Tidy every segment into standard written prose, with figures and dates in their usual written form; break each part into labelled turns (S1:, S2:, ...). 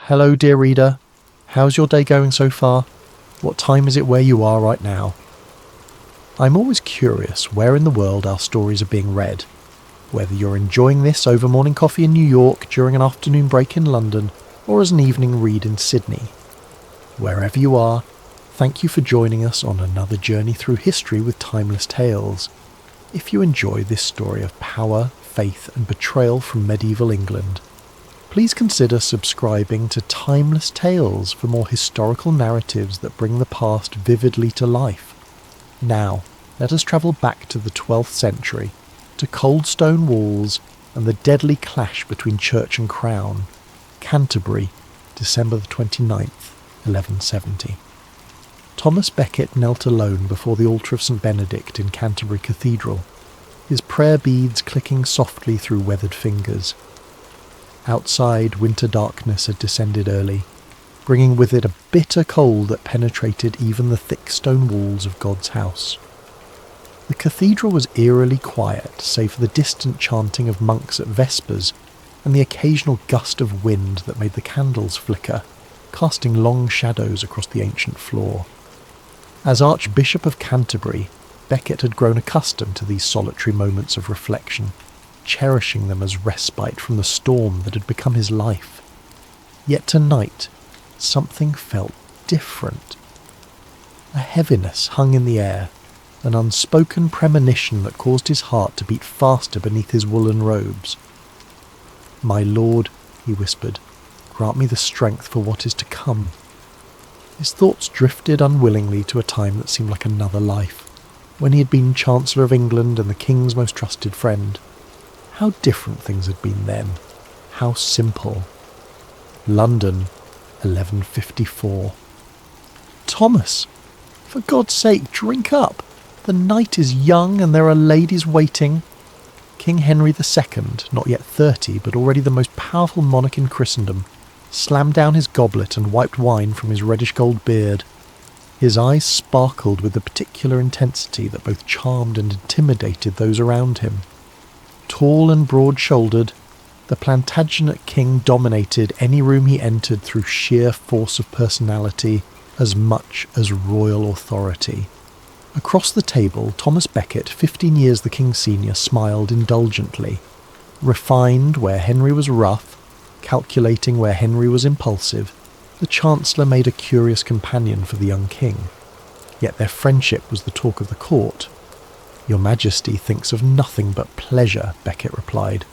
S1: Hello, dear reader. How's your day going so far? What time is it where you are right now? I'm always curious where in the world our stories are being read. Whether you're enjoying this over morning coffee in New York during an afternoon break in London, or as an evening read in Sydney. Wherever you are, thank you for joining us on another journey through history with Timeless Tales. If you enjoy this story of power, faith and betrayal from medieval England, please consider subscribing to Timeless Tales for more historical narratives that bring the past vividly to life. Now, let us travel back to the 12th century, to cold stone walls and the deadly clash between church and crown. Canterbury, December the 29th, 1170. Thomas Becket knelt alone before the altar of St. Benedict in Canterbury Cathedral, his prayer beads clicking softly through weathered fingers. Outside, winter darkness had descended early, bringing with it a bitter cold that penetrated even the thick stone walls of God's house. The cathedral was eerily quiet, save for the distant chanting of monks at vespers and the occasional gust of wind that made the candles flicker, casting long shadows across the ancient floor. As Archbishop of Canterbury, Becket had grown accustomed to these solitary moments of reflection, cherishing them as respite from the storm that had become his life. Yet tonight, something felt different. A heaviness hung in the air, an unspoken premonition that caused his heart to beat faster beneath his woolen robes. "My lord," he whispered, "grant me the strength for what is to come." His thoughts drifted unwillingly to a time that seemed like another life, when he had been Chancellor of England and the King's most trusted friend. How different things had been then. How simple. London, 1154. "Thomas, for God's sake, drink up. The night is young and there are ladies waiting." King Henry II, not yet 30 but already the most powerful monarch in Christendom, slammed down his goblet and wiped wine from his reddish-gold beard. His eyes sparkled with a particular intensity that both charmed and intimidated those around him. Tall and broad-shouldered, the Plantagenet king dominated any room he entered through sheer force of personality as much as royal authority. Across the table, Thomas Becket, 15 years the king's senior, smiled indulgently. Refined where Henry was rough, calculating where Henry was impulsive, the Chancellor made a curious companion for the young king. Yet their friendship was the talk of the court. "Your Majesty thinks of nothing but pleasure," Becket replied,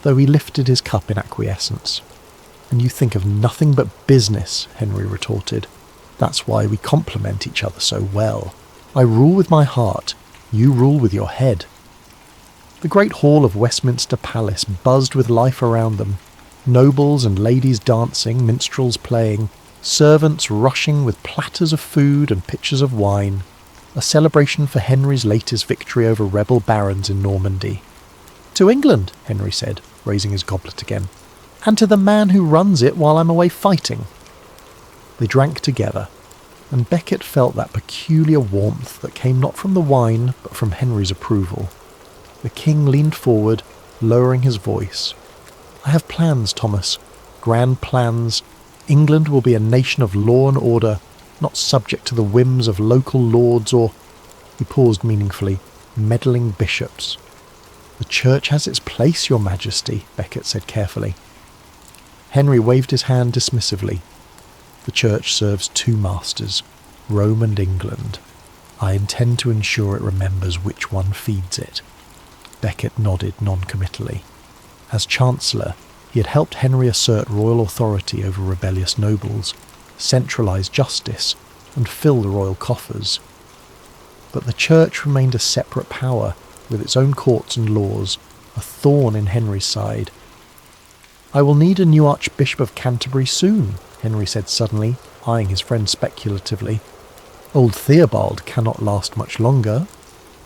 S1: though he lifted his cup in acquiescence. "And you think of nothing but business," Henry retorted. "That's why we complement each other so well. I rule with my heart, you rule with your head." The great hall of Westminster Palace buzzed with life around them, nobles and ladies dancing, minstrels playing, servants rushing with platters of food and pitchers of wine, a celebration for Henry's latest victory over rebel barons in Normandy. "To England," Henry said, raising his goblet again, "and to the man who runs it while I'm away fighting." They drank together, and Becket felt that peculiar warmth that came not from the wine but from Henry's approval. The king leaned forward, lowering his voice. "I have plans, Thomas, grand plans. England will be a nation of law and order, not subject to the whims of local lords or," he paused meaningfully, "meddling bishops." "The church has its place, your Majesty," Becket said carefully. Henry waved his hand dismissively. "The church serves two masters, Rome and England. I intend to ensure it remembers which one feeds it." Becket nodded non-committally. As Chancellor, he had helped Henry assert royal authority over rebellious nobles, centralise justice, and fill the royal coffers. But the church remained a separate power, with its own courts and laws, a thorn in Henry's side. "I will need a new Archbishop of Canterbury soon," Henry said suddenly, eyeing his friend speculatively. "Old Theobald cannot last much longer."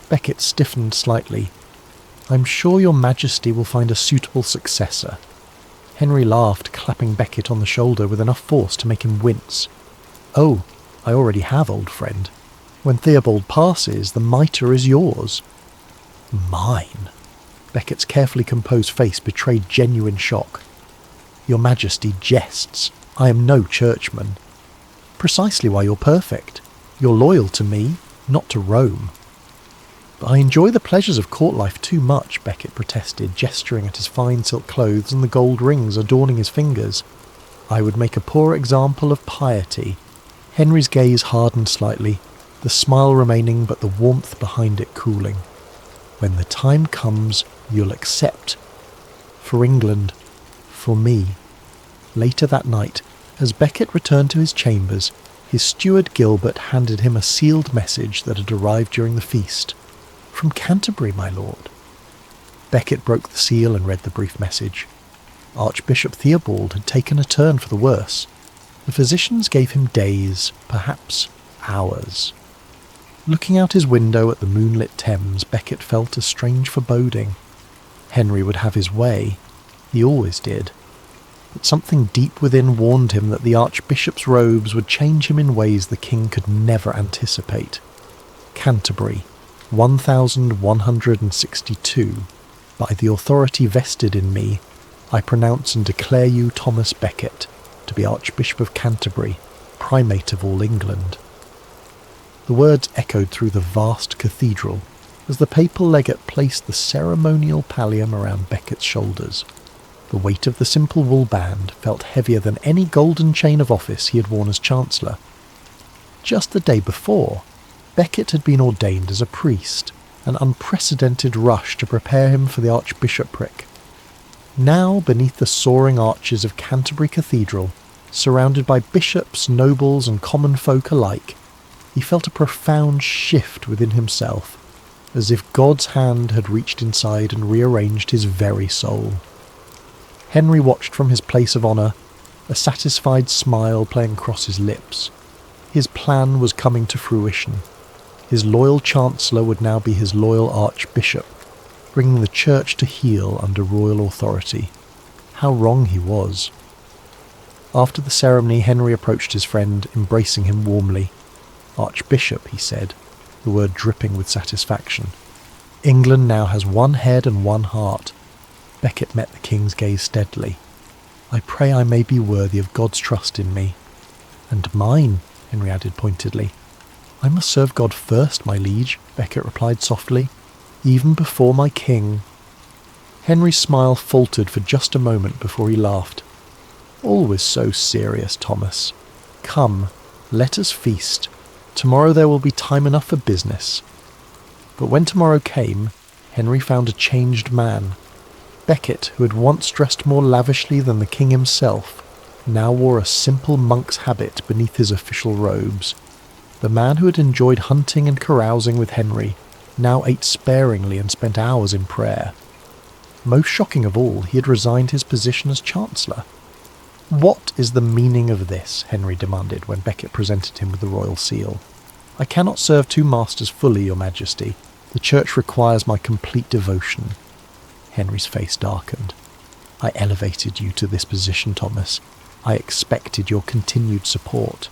S1: Becket stiffened slightly. "I'm sure your Majesty will find a suitable successor." Henry laughed, clapping Becket on the shoulder with enough force to make him wince. "Oh, I already have, old friend. When Theobald passes, the mitre is yours." "Mine?" Becket's carefully composed face betrayed genuine shock. "Your Majesty jests," I am no churchman. Precisely why you're perfect. You're loyal to me, not to Rome. But I enjoy the pleasures of court life too much, Becket protested, gesturing at his fine silk clothes and the gold rings adorning his fingers. I would make a poor example of piety. Henry's gaze hardened slightly, the smile remaining but the warmth behind it cooling. When the time comes, you'll accept. For England. For me. Later that night, as Becket returned to his chambers, his steward Gilbert handed him a sealed message that had arrived during the feast. From Canterbury, my lord. Becket broke the seal and read the brief message. Archbishop Theobald had taken a turn for the worse. The physicians gave him days, perhaps hours. Looking out his window at the moonlit Thames, Becket felt a strange foreboding. Henry would have his way. He always did. But something deep within warned him that the archbishop's robes would change him in ways the king could never anticipate. Canterbury, 1162. By the authority vested in me, I pronounce and declare you Thomas Becket to be Archbishop of Canterbury, primate of all England. The words echoed through the vast cathedral as the papal legate placed the ceremonial pallium around Becket's shoulders. The weight of the simple wool band felt heavier than any golden chain of office he had worn as Chancellor. Just the day before, Becket had been ordained as a priest, an unprecedented rush to prepare him for the archbishopric. Now, beneath the soaring arches of Canterbury Cathedral, surrounded by bishops, nobles and common folk alike, he felt a profound shift within himself, as if God's hand had reached inside and rearranged his very soul. Henry watched from his place of honour, a satisfied smile playing across his lips. His plan was coming to fruition. His loyal Chancellor would now be his loyal Archbishop, bringing the Church to heel under royal authority. How wrong he was. After the ceremony, Henry approached his friend, embracing him warmly. Archbishop, he said, the word dripping with satisfaction. England now has one head and one heart. Becket met the king's gaze steadily. I pray I may be worthy of God's trust in me. And mine, Henry added pointedly. I must serve God first, my liege, Becket replied softly, even before my king. Henry's smile faltered for just a moment before he laughed. Always so serious, Thomas. Come, let us feast. Tomorrow there will be time enough for business. But when tomorrow came, Henry found a changed man. Becket, who had once dressed more lavishly than the king himself, now wore a simple monk's habit beneath his official robes. The man who had enjoyed hunting and carousing with Henry now ate sparingly and spent hours in prayer. Most shocking of all, he had resigned his position as Chancellor. What is the meaning of this? Henry demanded when Becket presented him with the royal seal. I cannot serve two masters fully, your majesty. The Church requires my complete devotion. Henry's face darkened. I elevated you to this position, Thomas. I expected your continued support.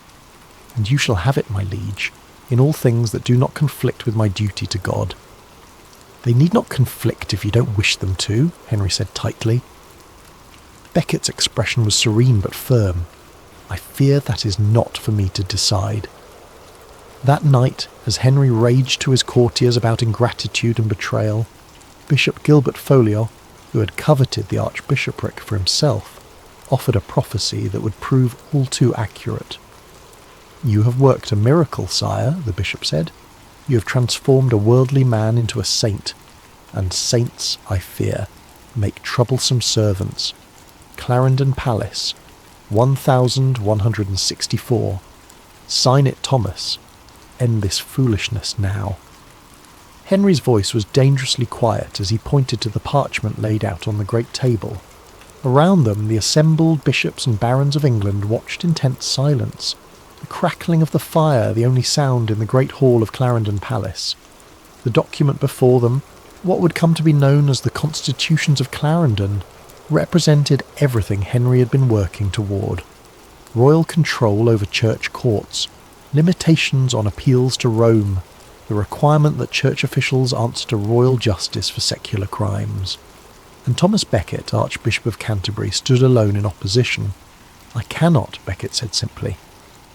S1: And you shall have it, my liege, in all things that do not conflict with my duty to God. They need not conflict if you don't wish them to, Henry said tightly. Becket's expression was serene but firm. I fear that is not for me to decide. That night, as Henry raged to his courtiers about ingratitude and betrayal, Bishop Gilbert Folliot, who had coveted the archbishopric for himself, offered a prophecy that would prove all too accurate. You have worked a miracle, sire, the bishop said. You have transformed a worldly man into a saint, and saints, I fear, make troublesome servants. Clarendon Palace, 1164. Sign it, Thomas. End this foolishness now. Henry's voice was dangerously quiet as he pointed to the parchment laid out on the great table. Around them, the assembled bishops and barons of England watched in tense silence, the crackling of the fire the only sound in the great hall of Clarendon Palace. The document before them, what would come to be known as the Constitutions of Clarendon, represented everything Henry had been working toward. Royal control over church courts, limitations on appeals to Rome, the requirement that church officials answer to royal justice for secular crimes. And Thomas Becket, Archbishop of Canterbury, stood alone in opposition. I cannot, Becket said simply.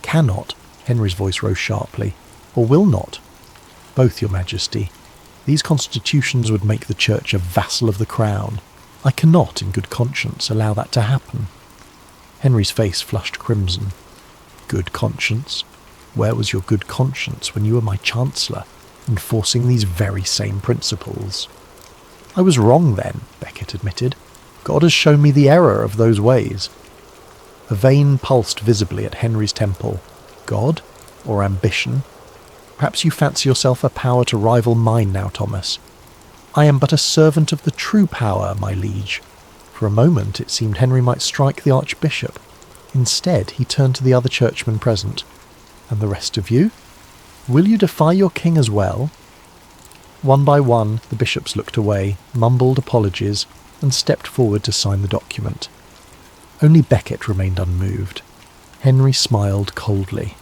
S1: Cannot, Henry's voice rose sharply, or will not. Both, Your Majesty. These constitutions would make the Church a vassal of the Crown. I cannot, in good conscience, allow that to happen. Henry's face flushed crimson. Good conscience? Where was your good conscience when you were my Chancellor, enforcing these very same principles? I was wrong then, Becket admitted. God has shown me the error of those ways. A vein pulsed visibly at Henry's temple. God? Or ambition? Perhaps you fancy yourself a power to rival mine now, Thomas. I am but a servant of the true power, my liege. For a moment it seemed Henry might strike the Archbishop. Instead he turned to the other churchmen present. And the rest of you? Will you defy your king as well? One by one the bishops looked away, mumbled apologies, and stepped forward to sign the document. Only Becket remained unmoved. Henry smiled coldly.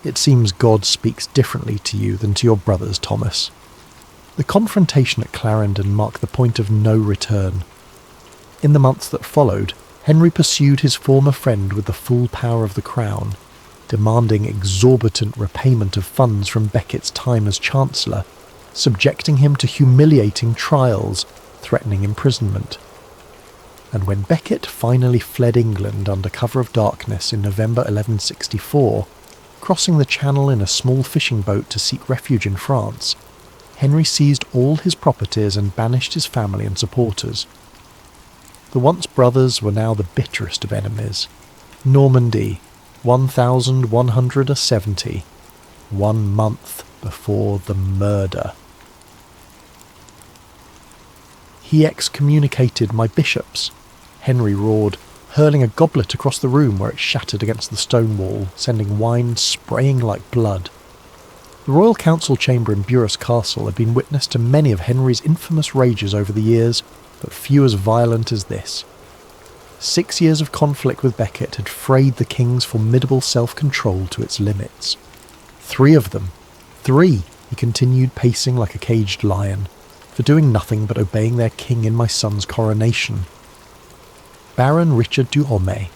S1: It seems God speaks differently to you than to your brothers, Thomas. The confrontation at Clarendon marked the point of no return. In the months that followed, Henry pursued his former friend with the full power of the crown, demanding exorbitant repayment of funds from Becket's time as Chancellor, subjecting him to humiliating trials, threatening imprisonment. And when Becket finally fled England under cover of darkness in November 1164, crossing the Channel in a small fishing boat to seek refuge in France, Henry seized all his properties and banished his family and supporters. The once brothers were now the bitterest of enemies. Normandy, 1170, 1 month before the murder. He excommunicated my bishops, Henry roared, hurling a goblet across the room where it shattered against the stone wall, sending wine spraying like blood. The royal council chamber in Buras Castle had been witness to many of Henry's infamous rages over the years, but few as violent as this. 6 years of conflict with Becket had frayed the king's formidable self-control to its limits. 3 of them, 3, he continued, pacing like a caged lion, for doing nothing but obeying their king in my son's coronation. Baron Richard du Homay,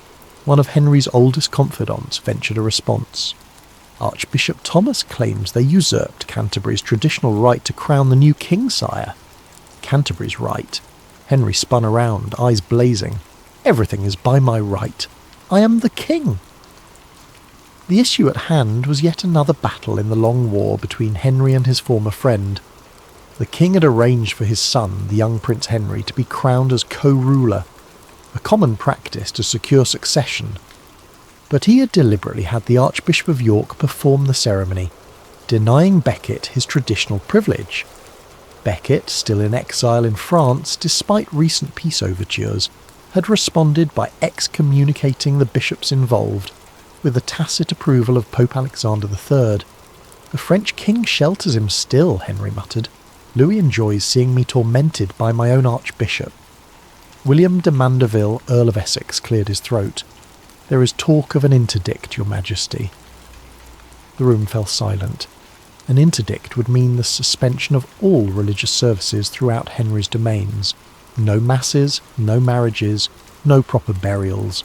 S1: one of Henry's oldest confidants, ventured a response. Archbishop Thomas claims they usurped Canterbury's traditional right to crown the new king, sire. Canterbury's right? Henry spun around, eyes blazing. Everything is by my right. I am the king. The issue at hand was yet another battle in the long war between Henry and his former friend. The king had arranged for his son, the young Prince Henry, to be crowned as co-ruler, a common practice to secure succession. But he had deliberately had the Archbishop of York perform the ceremony, denying Becket his traditional privilege. Becket, still in exile in France despite recent peace overtures, had responded by excommunicating the bishops involved, with the tacit approval of Pope Alexander III. The French king shelters him still, Henry muttered. Louis enjoys seeing me tormented by my own archbishop. William de Mandeville, Earl of Essex, cleared his throat. There is talk of an interdict, Your Majesty. The room fell silent. An interdict would mean the suspension of all religious services throughout Henry's domains. No masses, no marriages, no proper burials.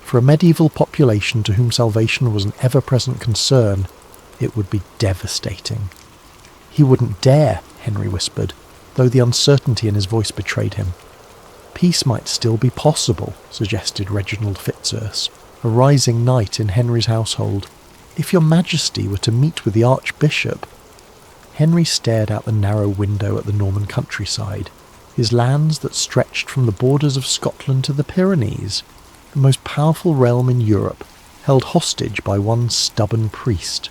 S1: For a medieval population to whom salvation was an ever-present concern, it would be devastating. He wouldn't dare, Henry whispered, though the uncertainty in his voice betrayed him. Peace might still be possible, suggested Reginald Fitzurse, a rising knight in Henry's household. If your Majesty were to meet with the Archbishop. Henry stared out the narrow window at the Norman countryside, his lands that stretched from the borders of Scotland to the Pyrenees, the most powerful realm in Europe, held hostage by one stubborn priest.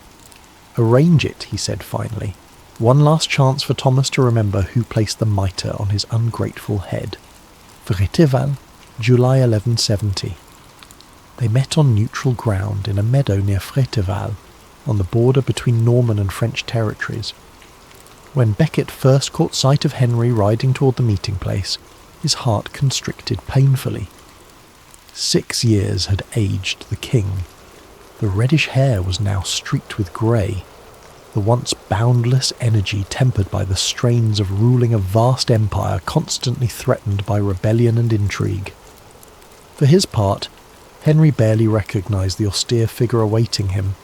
S1: Arrange it, he said finally. One last chance for Thomas to remember who placed the mitre on his ungrateful head. Vréteval, July 1170. They met on neutral ground in a meadow near Vréteval, on the border between Norman and French territories. When Becket first caught sight of Henry riding toward the meeting place, his heart constricted painfully. 6 years had aged the king. The reddish hair was now streaked with grey, the once boundless energy tempered by the strains of ruling a vast empire constantly threatened by rebellion and intrigue. For his part, Henry barely recognised the austere figure awaiting him.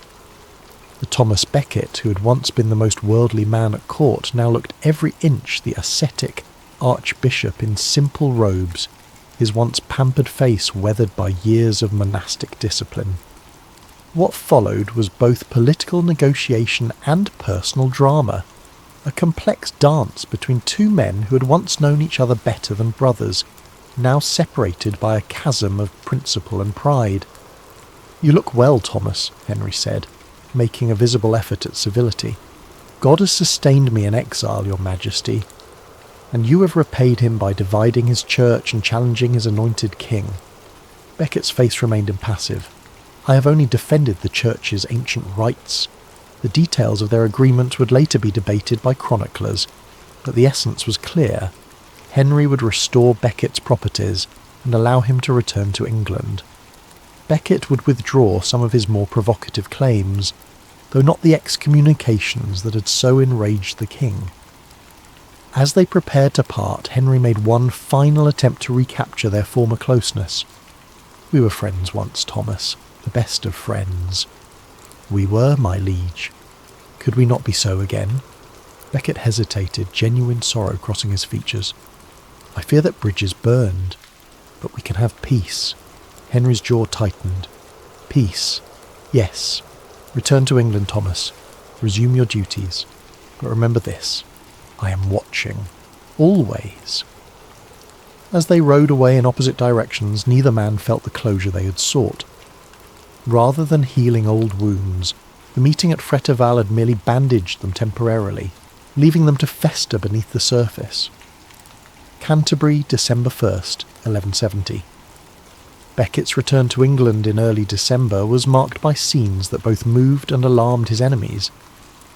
S1: The Thomas Becket, who had once been the most worldly man at court, now looked every inch the ascetic archbishop in simple robes, his once pampered face weathered by years of monastic discipline. What followed was both political negotiation and personal drama, a complex dance between two men who had once known each other better than brothers, now separated by a chasm of principle and pride. "You look well, Thomas," Henry said, making a visible effort at civility. "God has sustained me in exile, your majesty, and you have repaid him by dividing his church and challenging his anointed king." Becket's face remained impassive. "I have only defended the church's ancient rights. The details of their agreement would later be debated by chroniclers, but the essence was clear. Henry would restore Becket's properties and allow him to return to England. Becket would withdraw some of his more provocative claims, though not the excommunications that had so enraged the king. As they prepared to part, Henry made one final attempt to recapture their former closeness. "We were friends once, Thomas, the best of friends." "We were, my liege. Could we not be so again?" Becket hesitated, genuine sorrow crossing his features. "I fear that bridges burned, but we can have peace." Henry's jaw tightened. "Peace. Yes. Return to England, Thomas. Resume your duties. But remember this. I am watching. Always." As they rode away in opposite directions, neither man felt the closure they had sought. Rather than healing old wounds, the meeting at Freteval had merely bandaged them temporarily, leaving them to fester beneath the surface. Canterbury, December 1st, 1170. Becket's return to England in early December was marked by scenes that both moved and alarmed his enemies.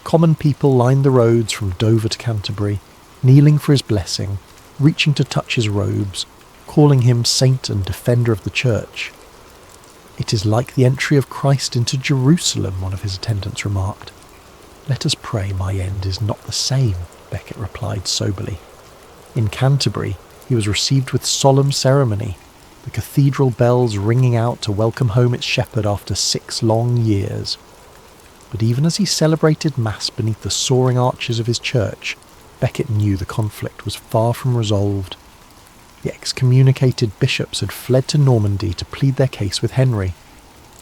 S1: Common people lined the roads from Dover to Canterbury, kneeling for his blessing, reaching to touch his robes, calling him saint and defender of the church. "It is like the entry of Christ into Jerusalem," one of his attendants remarked. "Let us pray my end is not the same," Becket replied soberly. In Canterbury, he was received with solemn ceremony, the cathedral bells ringing out to welcome home its shepherd after 6 long years. But even as he celebrated Mass beneath the soaring arches of his church, Becket knew the conflict was far from resolved. The excommunicated bishops had fled to Normandy to plead their case with Henry.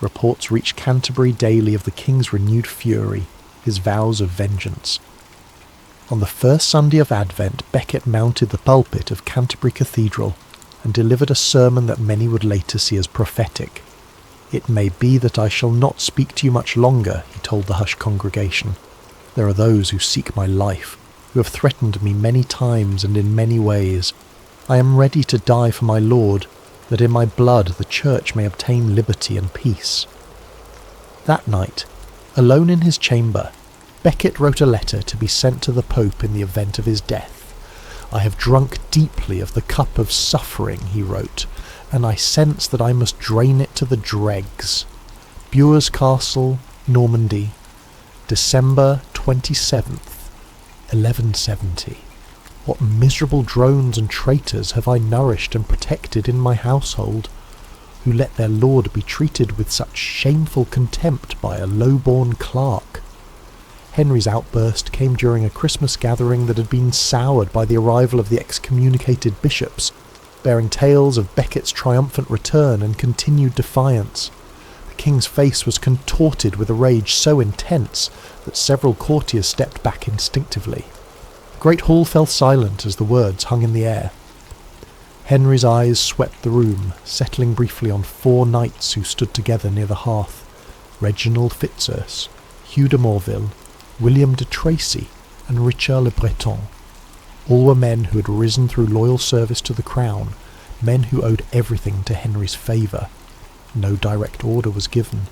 S1: Reports reached Canterbury daily of the king's renewed fury, his vows of vengeance. On the first Sunday of Advent, Becket mounted the pulpit of Canterbury Cathedral and delivered a sermon that many would later see as prophetic. "It may be that I shall not speak to you much longer," he told the hushed congregation. "There are those who seek my life, who have threatened me many times and in many ways. I am ready to die for my Lord, that in my blood the church may obtain liberty and peace." That night, alone in his chamber, Becket wrote a letter to be sent to the Pope in the event of his death. "I have drunk deeply of the cup of suffering," he wrote, "and I sense that I must drain it to the dregs." Bures Castle, Normandy, December 27th, 1170. "What miserable drones and traitors have I nourished and protected in my household, who let their lord be treated with such shameful contempt by a low-born clerk?" Henry's outburst came during a Christmas gathering that had been soured by the arrival of the excommunicated bishops, bearing tales of Becket's triumphant return and continued defiance. The king's face was contorted with a rage so intense that several courtiers stepped back instinctively. The great hall fell silent as the words hung in the air. Henry's eyes swept the room, settling briefly on 4 knights who stood together near the hearth: Reginald Fitzurse, Hugh de Morville, William de Tracy, and Richard le Breton. All were men who had risen through loyal service to the crown, men who owed everything to Henry's favour. No direct order was given,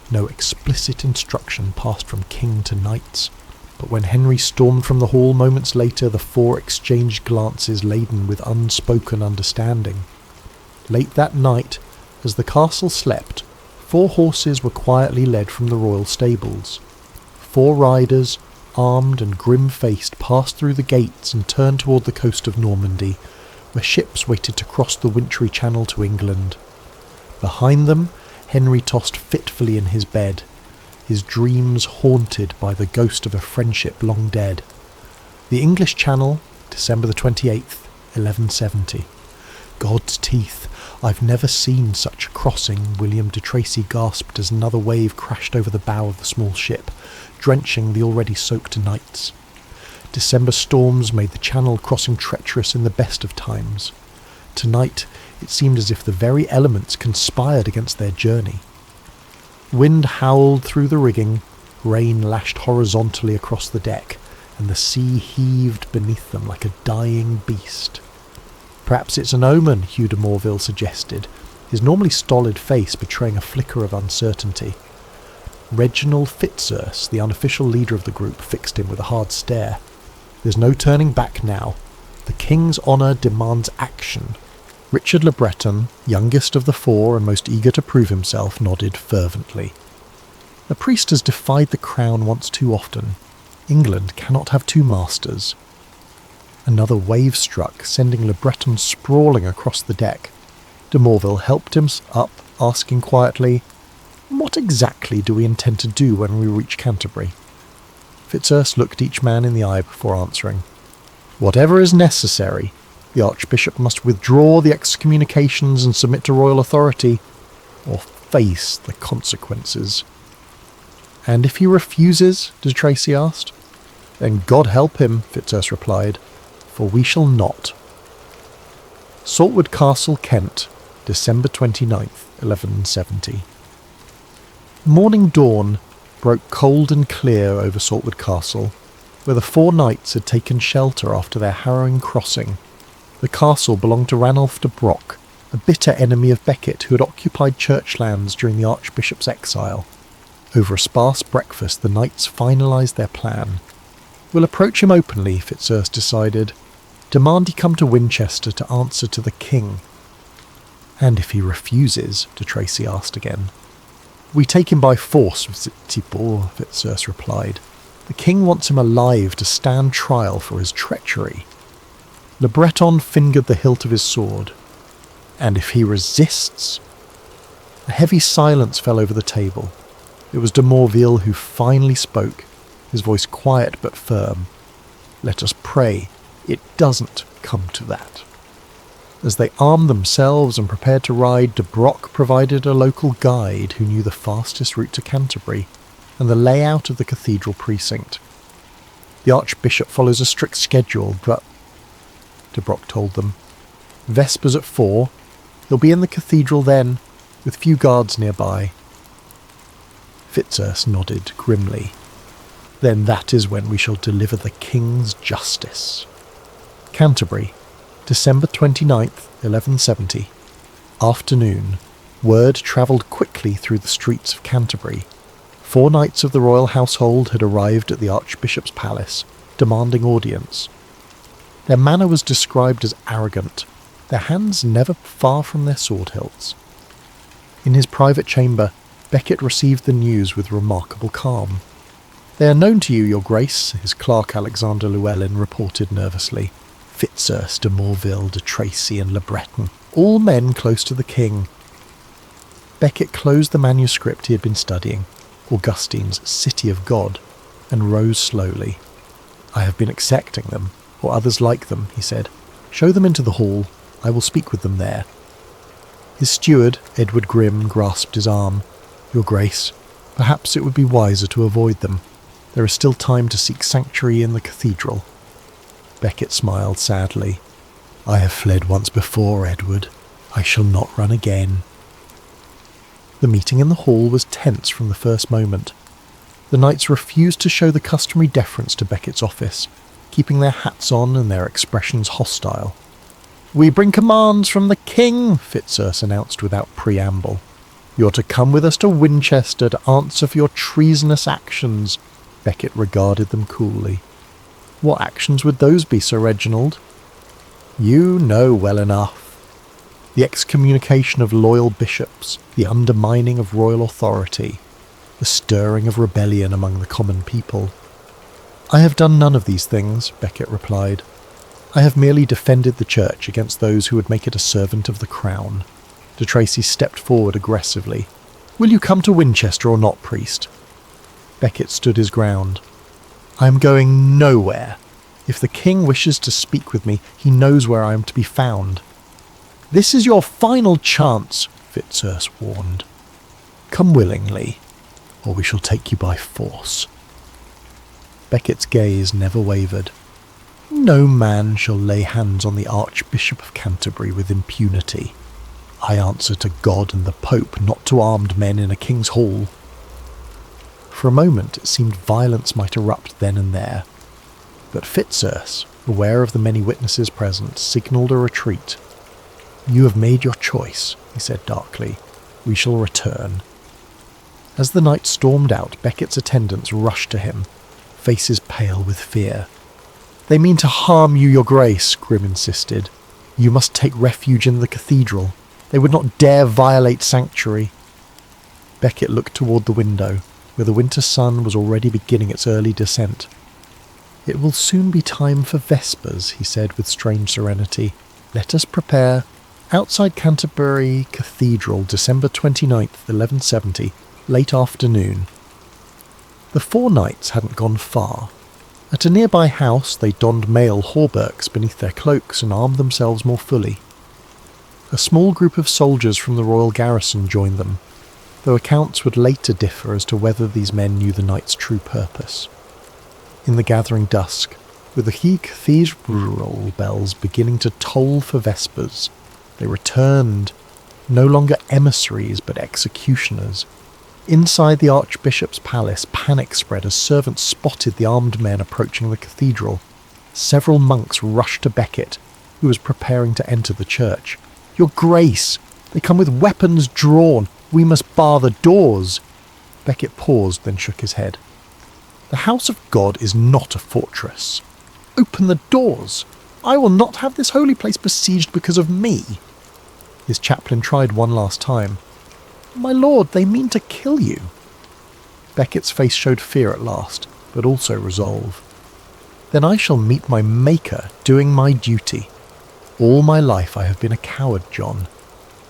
S1: no explicit instruction passed from king to knights, but when Henry stormed from the hall moments later, the 4 exchanged glances laden with unspoken understanding. Late that night, as the castle slept, 4 horses were quietly led from the royal stables. 4 riders, armed and grim-faced, passed through the gates and turned toward the coast of Normandy, where ships waited to cross the wintry channel to England. Behind them, Henry tossed fitfully in his bed, his dreams haunted by the ghost of a friendship long dead. The English Channel, December the 28th, 1170. God's teeth, I've never seen such a crossing, William de Tracy gasped as another wave crashed over the bow of the small ship, drenching the already soaked nights. December storms made the Channel crossing treacherous in the best of times. Tonight, it seemed as if the very elements conspired against their journey. Wind howled through the rigging, rain lashed horizontally across the deck, and the sea heaved beneath them like a dying beast. Perhaps it's an omen, Hugh de Morville suggested, his normally stolid face betraying a flicker of uncertainty. Reginald Fitzurse, the unofficial leader of the group, fixed him with a hard stare. There's no turning back now. The King's honour demands action. Richard Le Breton, youngest of the four and most eager to prove himself, nodded fervently. The priest has defied the crown once too often. England cannot have two masters. Another wave struck, sending Le Breton sprawling across the deck. De Morville helped him up, asking quietly, "What exactly do we intend to do when we reach Canterbury?" Fitzurse looked each man in the eye before answering. "Whatever is necessary. The Archbishop must withdraw the excommunications and submit to royal authority, or face the consequences." "And if he refuses?" de Tracy asked. "Then God help him," Fitzurse replied, "for we shall not." Saltwood Castle, Kent, December 29th, 1170. Morning dawn broke cold and clear over Saltwood Castle, where the four knights had taken shelter after their harrowing crossing. The castle belonged to Ranulph de Broc, a bitter enemy of Becket who had occupied church lands during the Archbishop's exile. Over a sparse breakfast, the knights finalised their plan. "We'll approach him openly," Fitzurse decided. "Demand he come to Winchester to answer to the King." "And if he refuses?" de Tracy asked again. "We take him by force, Thibault," Fitzurse replied. "The King wants him alive to stand trial for his treachery." Le Breton fingered the hilt of his sword. "And if he resists?" A heavy silence fell over the table. It was de Morville who finally spoke, his voice quiet but firm. "Let us pray it doesn't come to that." As they armed themselves and prepared to ride, de Broc provided a local guide who knew the fastest route to Canterbury and the layout of the cathedral precinct. "The Archbishop follows a strict schedule, but," de Broc told them, "Vespers at 4. He'll be in the cathedral then, with few guards nearby." Fitzurse nodded grimly. "Then that is when we shall deliver the King's justice." Canterbury, December 29th, 1170. Afternoon. Word travelled quickly through the streets of Canterbury. 4 knights of the royal household had arrived at the Archbishop's palace, demanding audience. Their manner was described as arrogant, their hands never far from their sword hilts. In his private chamber, Becket received the news with remarkable calm. "They are known to you, your grace," his clerk Alexander Llewellyn reported nervously. "Fitzurse, de Morville, de Tracy and Le Breton, all men close to the King." Becket closed the manuscript he had been studying, Augustine's City of God, and rose slowly. "I have been accepting them, or others like them," he said. "Show them into the hall. I will speak with them there." His steward, Edward Grimm, grasped his arm. "Your Grace, perhaps it would be wiser to avoid them. There is still time to seek sanctuary in the cathedral." Becket smiled sadly. "I have fled once before, Edward. I shall not run again." The meeting in the hall was tense from the first moment. The knights refused to show the customary deference to Becket's office, keeping their hats on and their expressions hostile. "We bring commands from the King," Fitzurse announced without preamble. "You're to come with us to Winchester to answer for your treasonous actions." Becket regarded them coolly. "What actions would those be, Sir Reginald?" "You know well enough. The excommunication of loyal bishops, the undermining of royal authority, the stirring of rebellion among the common people." "I have done none of these things," Becket replied. "I have merely defended the Church against those who would make it a servant of the crown." De Tracy stepped forward aggressively. "Will you come to Winchester or not, priest?" Becket stood his ground. "I am going nowhere. If the king wishes to speak with me, he knows where I am to be found." "This is your final chance," Fitzurse warned. "Come willingly, or we shall take you by force." Becket's gaze never wavered. "No man shall lay hands on the Archbishop of Canterbury with impunity. I answer to God and the Pope, not to armed men in a king's hall." For a moment it seemed violence might erupt then and there, but Fitzurse, aware of the many witnesses present, signalled a retreat. "You have made your choice," he said darkly. "We shall return." As the knight stormed out, Becket's attendants rushed to him, faces pale with fear. "They mean to harm you, your grace," Grim insisted. "You must take refuge in the cathedral. They would not dare violate sanctuary." Becket looked toward the window, where the winter sun was already beginning its early descent. "It will soon be time for vespers," he said with strange serenity. "Let us prepare." Outside Canterbury Cathedral, December 29th, 1170, late afternoon. The four knights hadn't gone far. At a nearby house they donned mail hauberks beneath their cloaks and armed themselves more fully. A small group of soldiers from the royal garrison joined them, though accounts would later differ as to whether these men knew the knight's true purpose. In the gathering dusk, with the cathedral bells beginning to toll for vespers, they returned, no longer emissaries but executioners. Inside the Archbishop's palace, panic spread as servants spotted the armed men approaching the cathedral. Several monks rushed to Becket, who was preparing to enter the church. "Your Grace! They come with weapons drawn! We must bar the doors!" Becket paused, then shook his head. "The house of God is not a fortress. Open the doors! I will not have this holy place besieged because of me." His chaplain tried one last time. "My lord, they mean to kill you." Becket's face showed fear at last, but also resolve. "Then I shall meet my Maker doing my duty. All my life I have been a coward, John.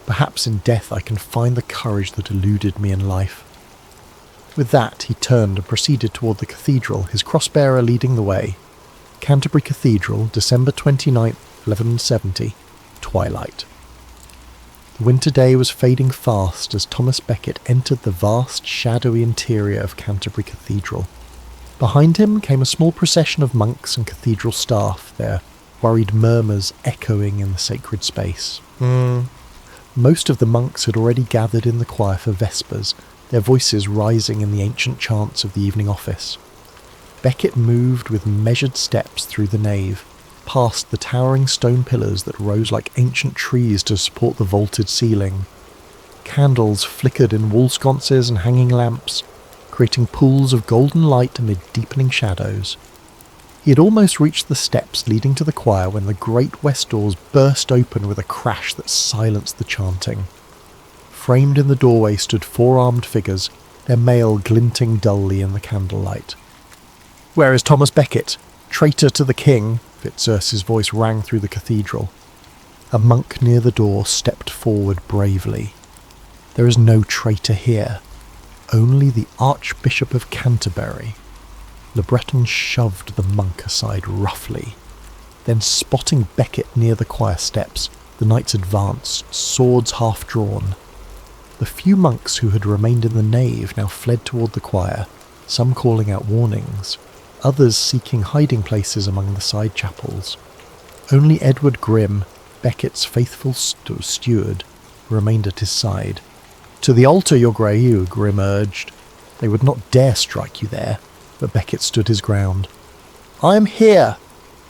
S1: Perhaps in death I can find the courage that eluded me in life." With that he turned and proceeded toward the cathedral, his cross-bearer leading the way. Canterbury Cathedral, December 29th, 1170, twilight. The winter day was fading fast as Thomas Becket entered the vast, shadowy interior of Canterbury Cathedral. Behind him came a small procession of monks and cathedral staff, their worried murmurs echoing in the sacred space. Most of the monks had already gathered in the choir for vespers, their voices rising in the ancient chants of the evening office. Becket moved with measured steps through the nave, past the towering stone pillars that rose like ancient trees to support the vaulted ceiling. Candles flickered in wall sconces and hanging lamps, creating pools of golden light amid deepening shadows. He had almost reached the steps leading to the choir when the great west doors burst open with a crash that silenced the chanting. Framed in the doorway stood four armed figures, their mail glinting dully in the candlelight. "Where is Thomas Becket, traitor to the king?" Fitzurse's voice rang through the cathedral. A monk near the door stepped forward bravely. "There is no traitor here, only the Archbishop of Canterbury." Le Breton shoved the monk aside roughly. Then, spotting Becket near the choir steps, the knights advanced, swords half drawn. The few monks who had remained in the nave now fled toward the choir, some calling out warnings, others seeking hiding places among the side chapels. Only Edward Grim, Becket's faithful steward, remained at his side. "To the altar, your Grey," Grim urged. "They would not dare strike you there," but Becket stood his ground. "I am here,"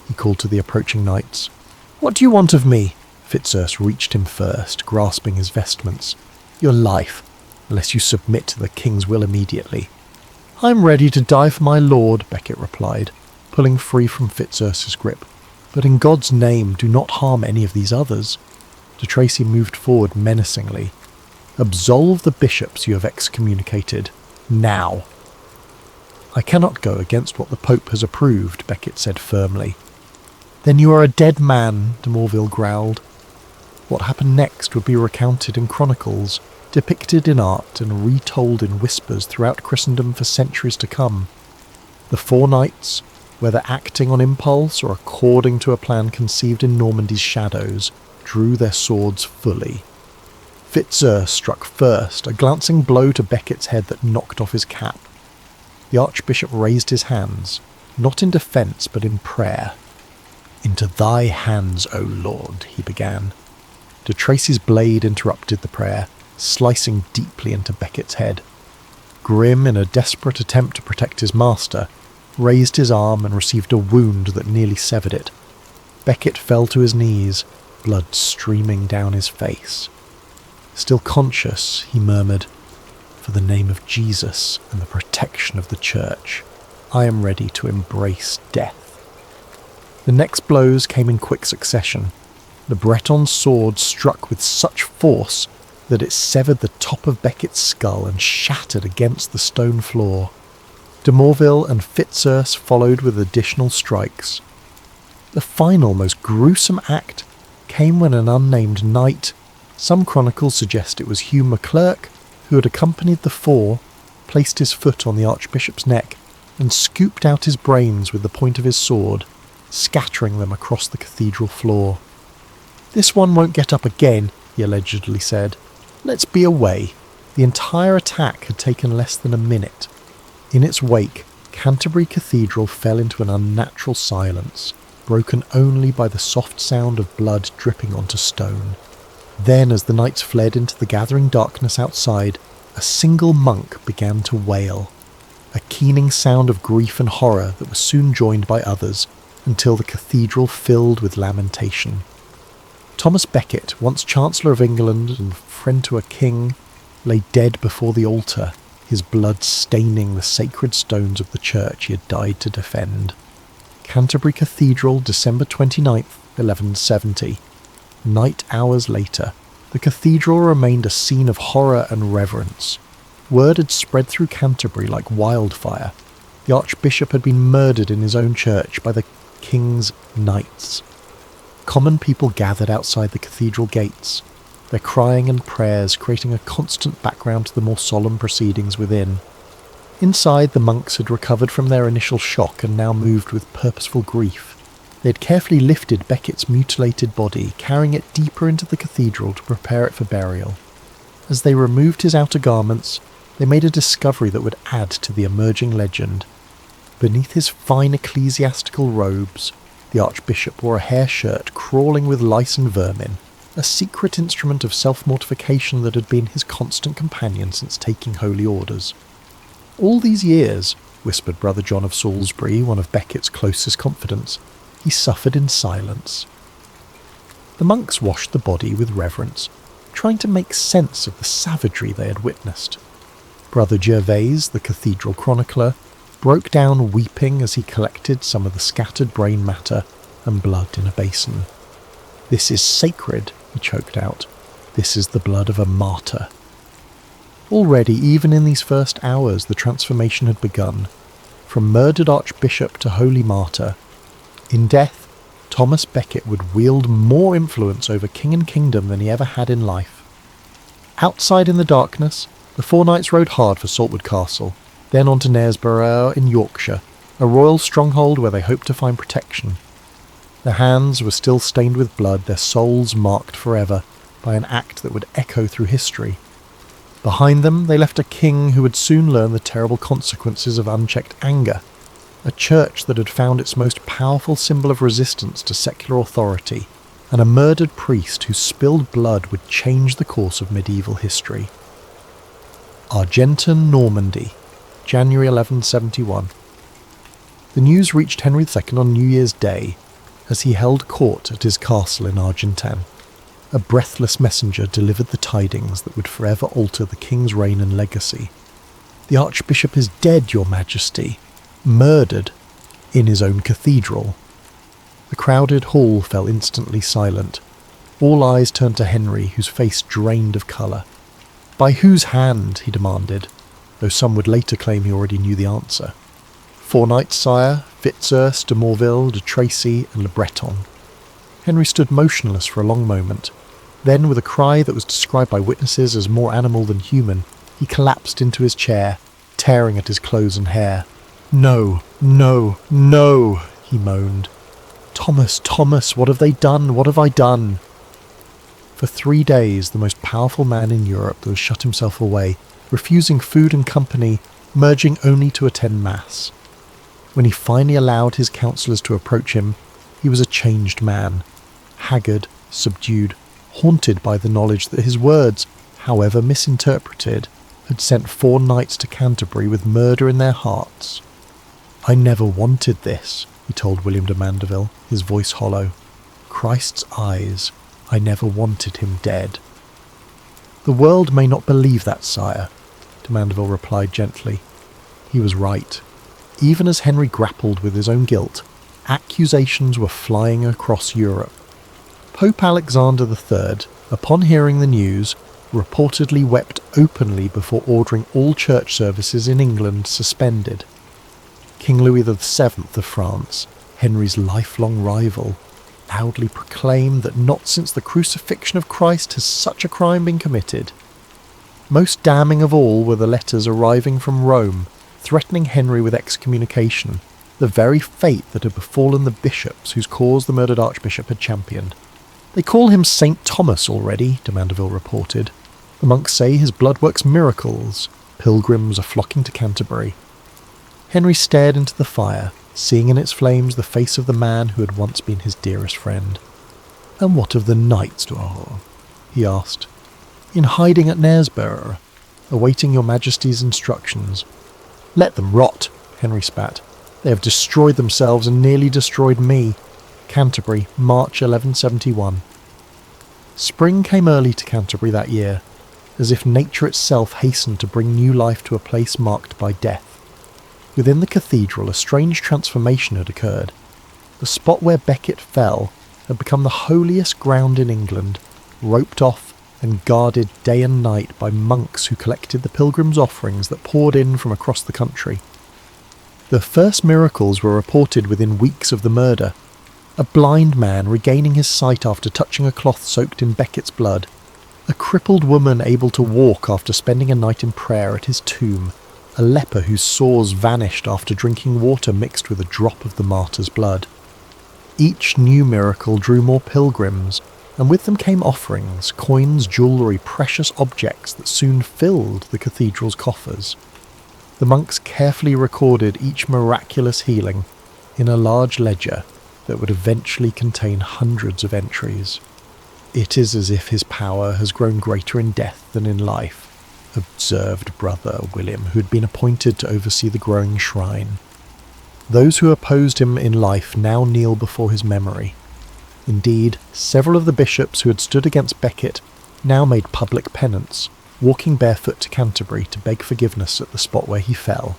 S1: he called to the approaching knights. "What do you want of me?" Fitzurse reached him first, grasping his vestments. "Your life, unless you submit to the king's will immediately." "I am ready to die for my lord," Becket replied, pulling free from Fitzurse's grip. "But in God's name, do not harm any of these others." De Tracy moved forward menacingly. "Absolve the bishops you have excommunicated, now." "I cannot go against what the Pope has approved," Becket said firmly. "Then you are a dead man," de Morville growled. What happened next would be recounted in chronicles, depicted in art and retold in whispers throughout Christendom for centuries to come. The 4 knights, whether acting on impulse or according to a plan conceived in Normandy's shadows, drew their swords fully. Fitzurse struck first, a glancing blow to Becket's head that knocked off his cap. The Archbishop raised his hands, not in defence but in prayer. "Into thy hands, O Lord," he began. De Tracy's blade interrupted the prayer, slicing deeply into Becket's head. Grim, in a desperate attempt to protect his master, raised his arm and received a wound that nearly severed it. Becket fell to his knees, blood streaming down his face. Still conscious, he murmured, "For the name of Jesus and the protection of the Church, I am ready to embrace death." The next blows came in quick succession. The Breton's sword struck with such force that it severed the top of Becket's skull and shattered against the stone floor. De Morville and Fitzurse followed with additional strikes. The final, most gruesome act came when an unnamed knight, some chronicles suggest it was Hugh MacClurk, who had accompanied the 4, placed his foot on the Archbishop's neck and scooped out his brains with the point of his sword, scattering them across the cathedral floor. "This one won't get up again," he allegedly said. "Let's be away." The entire attack had taken less than a minute. In its wake, Canterbury Cathedral fell into an unnatural silence, broken only by the soft sound of blood dripping onto stone. Then, as the knights fled into the gathering darkness outside, a single monk began to wail, a keening sound of grief and horror that was soon joined by others, until the cathedral filled with lamentation. Thomas Becket, once Chancellor of England and friend to a king, lay dead before the altar, his blood staining the sacred stones of the church he had died to defend. Canterbury Cathedral, December 29th, 1170. Night hours later, the cathedral remained a scene of horror and reverence. Word had spread through Canterbury like wildfire. The Archbishop had been murdered in his own church by the King's Knights. Common people gathered outside the cathedral gates, their crying and prayers creating a constant background to the more solemn proceedings within. Inside, the monks had recovered from their initial shock and now moved with purposeful grief. They had carefully lifted Becket's mutilated body, carrying it deeper into the cathedral to prepare it for burial. As they removed his outer garments, they made a discovery that would add to the emerging legend. Beneath his fine ecclesiastical robes, the Archbishop wore a hair shirt crawling with lice and vermin, a secret instrument of self-mortification that had been his constant companion since taking holy orders. "All these years," whispered Brother John of Salisbury, one of Becket's closest confidants, "he suffered in silence." The monks washed the body with reverence, trying to make sense of the savagery they had witnessed. Brother Gervase, the cathedral chronicler, broke down weeping as he collected some of the scattered brain matter and blood in a basin. "This is sacred," he choked out. "This is the blood of a martyr." Already, even in these first hours, the transformation had begun. From murdered archbishop to holy martyr. In death, Thomas Becket would wield more influence over king and kingdom than he ever had in life. Outside in the darkness, the 4 knights rode hard for Saltwood Castle, then on to Knaresborough in Yorkshire, a royal stronghold where they hoped to find protection. Their hands were still stained with blood, their souls marked forever by an act that would echo through history. Behind them, they left a king who would soon learn the terrible consequences of unchecked anger, a church that had found its most powerful symbol of resistance to secular authority, and a murdered priest whose spilled blood would change the course of medieval history. Argentan, Normandy, January 1171. The news reached Henry II on New Year's Day, as he held court at his castle in Argentan. A breathless messenger delivered the tidings that would forever alter the king's reign and legacy. "The Archbishop is dead, your Majesty, murdered in his own cathedral." The crowded hall fell instantly silent. All eyes turned to Henry, whose face drained of colour. "By whose hand?" he demanded, though some would later claim he already knew the answer. "4 knights, sire, Fitzurse, de Morville, de Tracy, and Le Breton." Henry stood motionless for a long moment. Then, with a cry that was described by witnesses as more animal than human, he collapsed into his chair, tearing at his clothes and hair. "No, no, no," he moaned. "Thomas, Thomas, what have they done? What have I done?" For 3 days, the most powerful man in Europe was shut himself away, refusing food and company, merging only to attend Mass. When he finally allowed his counsellors to approach him, he was a changed man, haggard, subdued, haunted by the knowledge that his words, however misinterpreted, had sent 4 knights to Canterbury with murder in their hearts. "I never wanted this," he told William de Mandeville, his voice hollow. "Christ's eyes, I never wanted him dead." "The world may not believe that, sire," de Mandeville replied gently. He was right. Even as Henry grappled with his own guilt, accusations were flying across Europe. Pope Alexander III, upon hearing the news, reportedly wept openly before ordering all church services in England suspended. King Louis VII of France, Henry's lifelong rival, loudly proclaimed that not since the crucifixion of Christ has such a crime been committed. Most damning of all were the letters arriving from Rome, threatening Henry with excommunication, the very fate that had befallen the bishops whose cause the murdered archbishop had championed. "They call him St. Thomas already," de Mandeville reported. "The monks say his blood works miracles. Pilgrims are flocking to Canterbury." Henry stared into the fire, seeing in its flames the face of the man who had once been his dearest friend. "And what of the knights, he asked. "In hiding at Knaresborough, awaiting your Majesty's instructions." "Let them rot," Henry spat. "They have destroyed themselves and nearly destroyed me." Canterbury, March 1171. Spring came early to Canterbury that year, as if nature itself hastened to bring new life to a place marked by death. Within the cathedral, a strange transformation had occurred. The spot where Becket fell had become the holiest ground in England, roped off and guarded day and night by monks who collected the pilgrims' offerings that poured in from across the country. The first miracles were reported within weeks of the murder. A blind man regaining his sight after touching a cloth soaked in Becket's blood. A crippled woman able to walk after spending a night in prayer at his tomb. A leper whose sores vanished after drinking water mixed with a drop of the martyr's blood. Each new miracle drew more pilgrims, and with them came offerings, coins, jewellery, precious objects that soon filled the cathedral's coffers. The monks carefully recorded each miraculous healing in a large ledger that would eventually contain hundreds of entries. "It is as if his power has grown greater in death than in life," observed Brother William, who had been appointed to oversee the growing shrine. "Those who opposed him in life now kneel before his memory." Indeed, several of the bishops who had stood against Becket now made public penance, walking barefoot to Canterbury to beg forgiveness at the spot where he fell.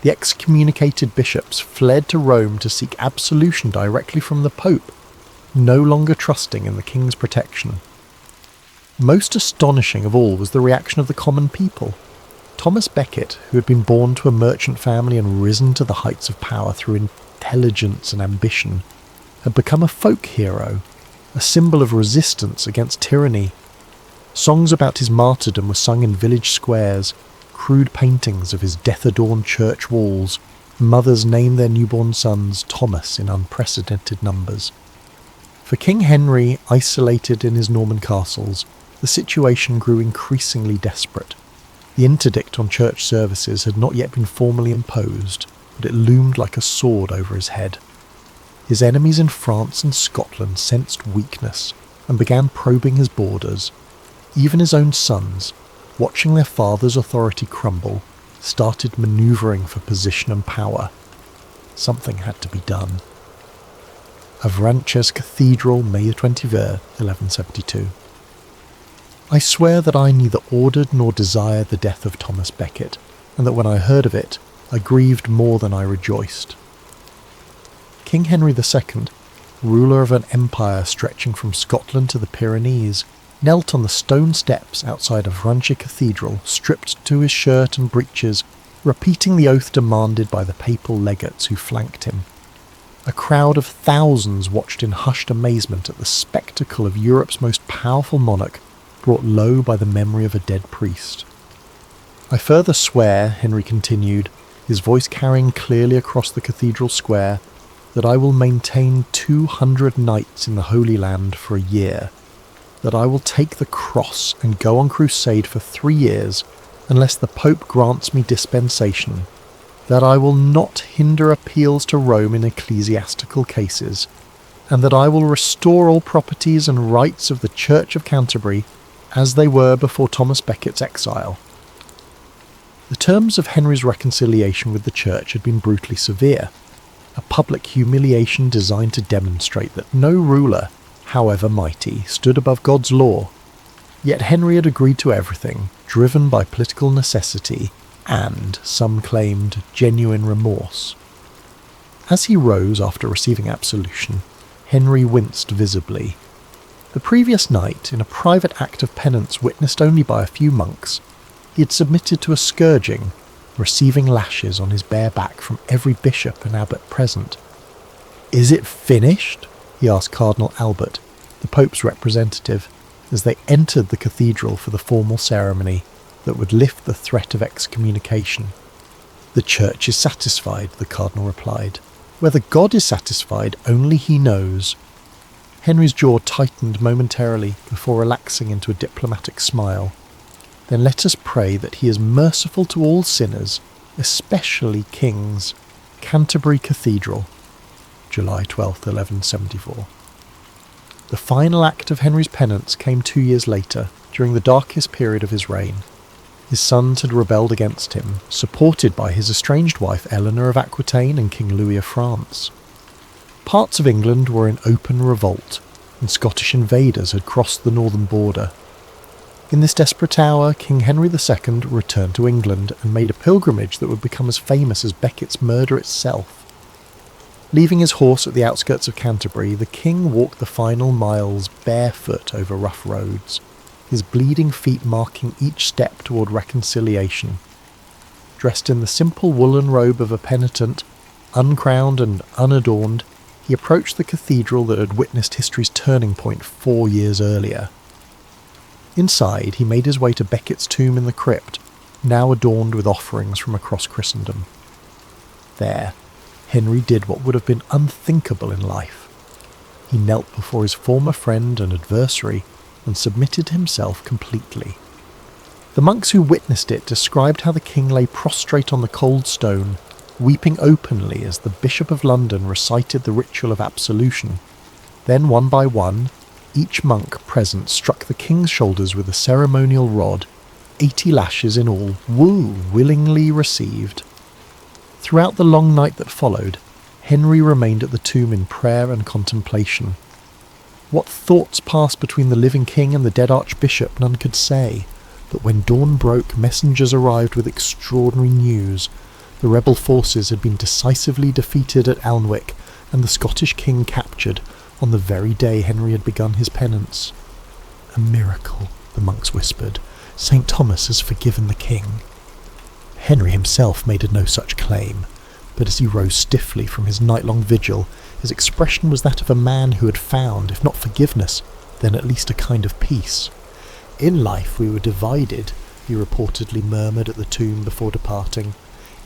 S1: The excommunicated bishops fled to Rome to seek absolution directly from the Pope, no longer trusting in the king's protection. Most astonishing of all was the reaction of the common people. Thomas Becket, who had been born to a merchant family and risen to the heights of power through intelligence and ambition, had become a folk hero, a symbol of resistance against tyranny. Songs about his martyrdom were sung in village squares, crude paintings of his death-adorned church walls. Mothers named their newborn sons Thomas in unprecedented numbers. For King Henry, isolated in his Norman castles, the situation grew increasingly desperate. The interdict on church services had not yet been formally imposed, but it loomed like a sword over his head. His enemies in France and Scotland sensed weakness and began probing his borders. Even his own sons, watching their father's authority crumble, started manoeuvring for position and power. Something had to be done. Avranches Cathedral, May 23, 1172. I swear that I neither ordered nor desired the death of Thomas Becket, and that when I heard of it, I grieved more than I rejoiced. King Henry II, ruler of an empire stretching from Scotland to the Pyrenees, knelt on the stone steps outside of Avranches Cathedral, stripped to his shirt and breeches, repeating the oath demanded by the papal legates who flanked him. A crowd of thousands watched in hushed amazement at the spectacle of Europe's most powerful monarch brought low by the memory of a dead priest. "I further swear," Henry continued, his voice carrying clearly across the cathedral square, "that I will maintain 200 knights in the Holy Land for a year, that I will take the cross and go on crusade for 3 years unless the Pope grants me dispensation, that I will not hinder appeals to Rome in ecclesiastical cases, and that I will restore all properties and rights of the Church of Canterbury as they were before Thomas Becket's exile." The terms of Henry's reconciliation with the Church had been brutally severe, a public humiliation designed to demonstrate that no ruler, however mighty, stood above God's law. Yet Henry had agreed to everything, driven by political necessity and, some claimed, genuine remorse. As he rose after receiving absolution, Henry winced visibly. The previous night, in a private act of penance witnessed only by a few monks, he had submitted to a scourging, receiving lashes on his bare back from every bishop and abbot present. "Is it finished?" he asked Cardinal Albert, the Pope's representative, as they entered the cathedral for the formal ceremony that would lift the threat of excommunication. "The Church is satisfied," the Cardinal replied. "Whether God is satisfied, only he knows." Henry's jaw tightened momentarily before relaxing into a diplomatic smile. "Then let us pray that he is merciful to all sinners, especially kings." Canterbury Cathedral, July 12, 1174. The final act of Henry's penance came 2 years later, during the darkest period of his reign. His sons had rebelled against him, supported by his estranged wife Eleanor of Aquitaine and King Louis of France. Parts of England were in open revolt, and Scottish invaders had crossed the northern border. In this desperate hour, King Henry II returned to England and made a pilgrimage that would become as famous as Becket's murder itself. Leaving his horse at the outskirts of Canterbury, the king walked the final miles barefoot over rough roads, his bleeding feet marking each step toward reconciliation. Dressed in the simple woolen robe of a penitent, uncrowned and unadorned, he approached the cathedral that had witnessed history's turning point 4 years earlier. Inside, he made his way to Becket's tomb in the crypt, now adorned with offerings from across Christendom. There, Henry did what would have been unthinkable in life. He knelt before his former friend and adversary and submitted himself completely. The monks who witnessed it described how the king lay prostrate on the cold stone, weeping openly as the Bishop of London recited the ritual of absolution. Then, one by one, each monk present struck the king's shoulders with a ceremonial rod, 80 lashes in all, willingly received. Throughout the long night that followed, Henry remained at the tomb in prayer and contemplation. What thoughts passed between the living king and the dead archbishop none could say, but when dawn broke, messengers arrived with extraordinary news. The rebel forces had been decisively defeated at Alnwick, and the Scottish king captured on the very day Henry had begun his penance. "A miracle," the monks whispered. "St. Thomas has forgiven the king." Henry himself made no such claim, but as he rose stiffly from his night-long vigil, his expression was that of a man who had found, if not forgiveness, then at least a kind of peace. "In life we were divided," he reportedly murmured at the tomb before departing.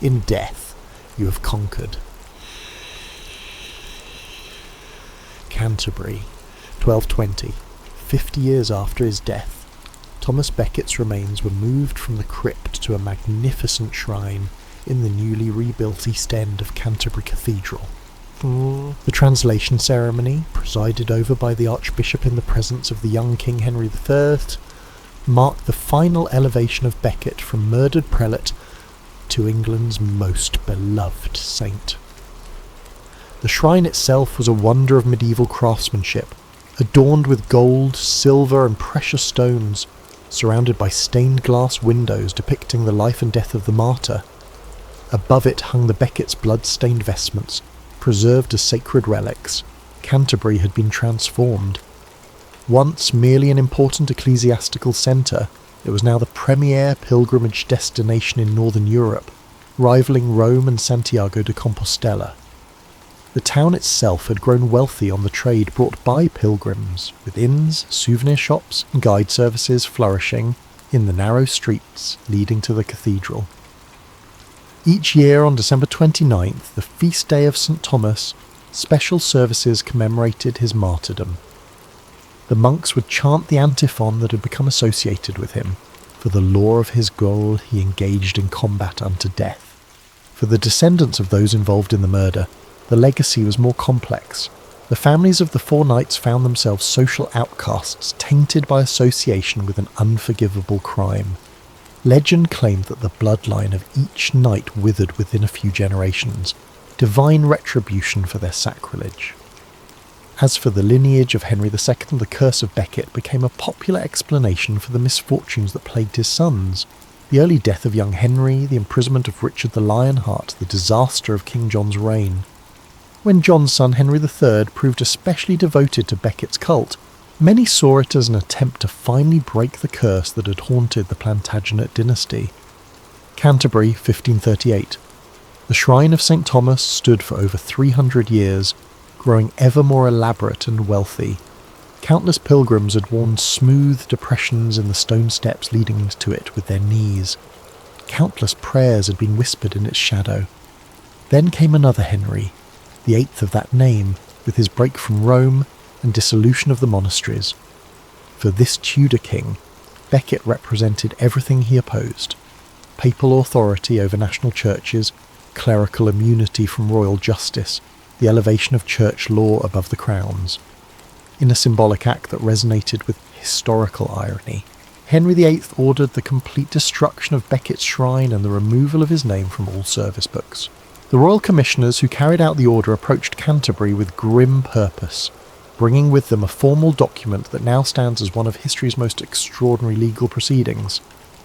S1: "In death you have conquered." Canterbury, 1220, 50 years after his death. Thomas Becket's remains were moved from the crypt to a magnificent shrine in the newly rebuilt East End of Canterbury Cathedral. The translation ceremony, presided over by the Archbishop in the presence of the young King Henry III, marked the final elevation of Becket from murdered prelate to England's most beloved saint. The shrine itself was a wonder of medieval craftsmanship, adorned with gold, silver and precious stones, surrounded by stained glass windows depicting the life and death of the martyr. Above it hung the Becket's blood-stained vestments, preserved as sacred relics. Canterbury had been transformed. Once merely an important ecclesiastical centre, it was now the premier pilgrimage destination in northern Europe, rivaling Rome and Santiago de Compostela. The town itself had grown wealthy on the trade brought by pilgrims, with inns, souvenir shops and guide services flourishing in the narrow streets leading to the cathedral. Each year on December 29th, the feast day of St. Thomas, special services commemorated his martyrdom. The monks would chant the antiphon that had become associated with him. For the law of his goal he engaged in combat unto death. For the descendants of those involved in the murder, the legacy was more complex. The families of the four knights found themselves social outcasts tainted by association with an unforgivable crime. Legend claimed that the bloodline of each knight withered within a few generations, divine retribution for their sacrilege. As for the lineage of Henry II, the curse of Becket became a popular explanation for the misfortunes that plagued his sons. The early death of young Henry, the imprisonment of Richard the Lionheart, the disaster of King John's reign. When John's son Henry III proved especially devoted to Becket's cult, many saw it as an attempt to finally break the curse that had haunted the Plantagenet dynasty. Canterbury, 1538. The shrine of St. Thomas stood for over 300 years, growing ever more elaborate and wealthy. Countless pilgrims had worn smooth depressions in the stone steps leading to it with their knees. Countless prayers had been whispered in its shadow. Then came another Henry, the eighth of that name, with his break from Rome and dissolution of the monasteries. For this Tudor king, Becket represented everything he opposed: papal authority over national churches, clerical immunity from royal justice, the elevation of church law above the crowns. In a symbolic act that resonated with historical irony, Henry VIII ordered the complete destruction of Becket's shrine and the removal of his name from all service books. The royal commissioners who carried out the order approached Canterbury with grim purpose, bringing with them a formal document that now stands as one of history's most extraordinary legal proceedings,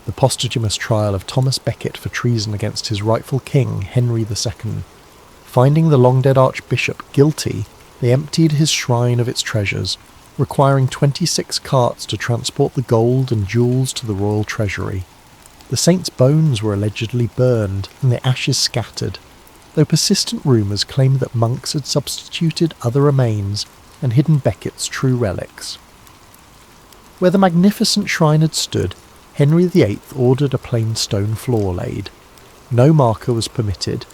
S1: the posthumous trial of Thomas Becket for treason against his rightful king, Henry II. Finding the long-dead archbishop guilty, they emptied his shrine of its treasures, requiring 26 carts to transport the gold and jewels to the royal treasury. The saint's bones were allegedly burned and the ashes scattered, though persistent rumours claimed that monks had substituted other remains and hidden Becket's true relics. Where the magnificent shrine had stood, Henry VIII ordered a plain stone floor laid. No marker was permitted,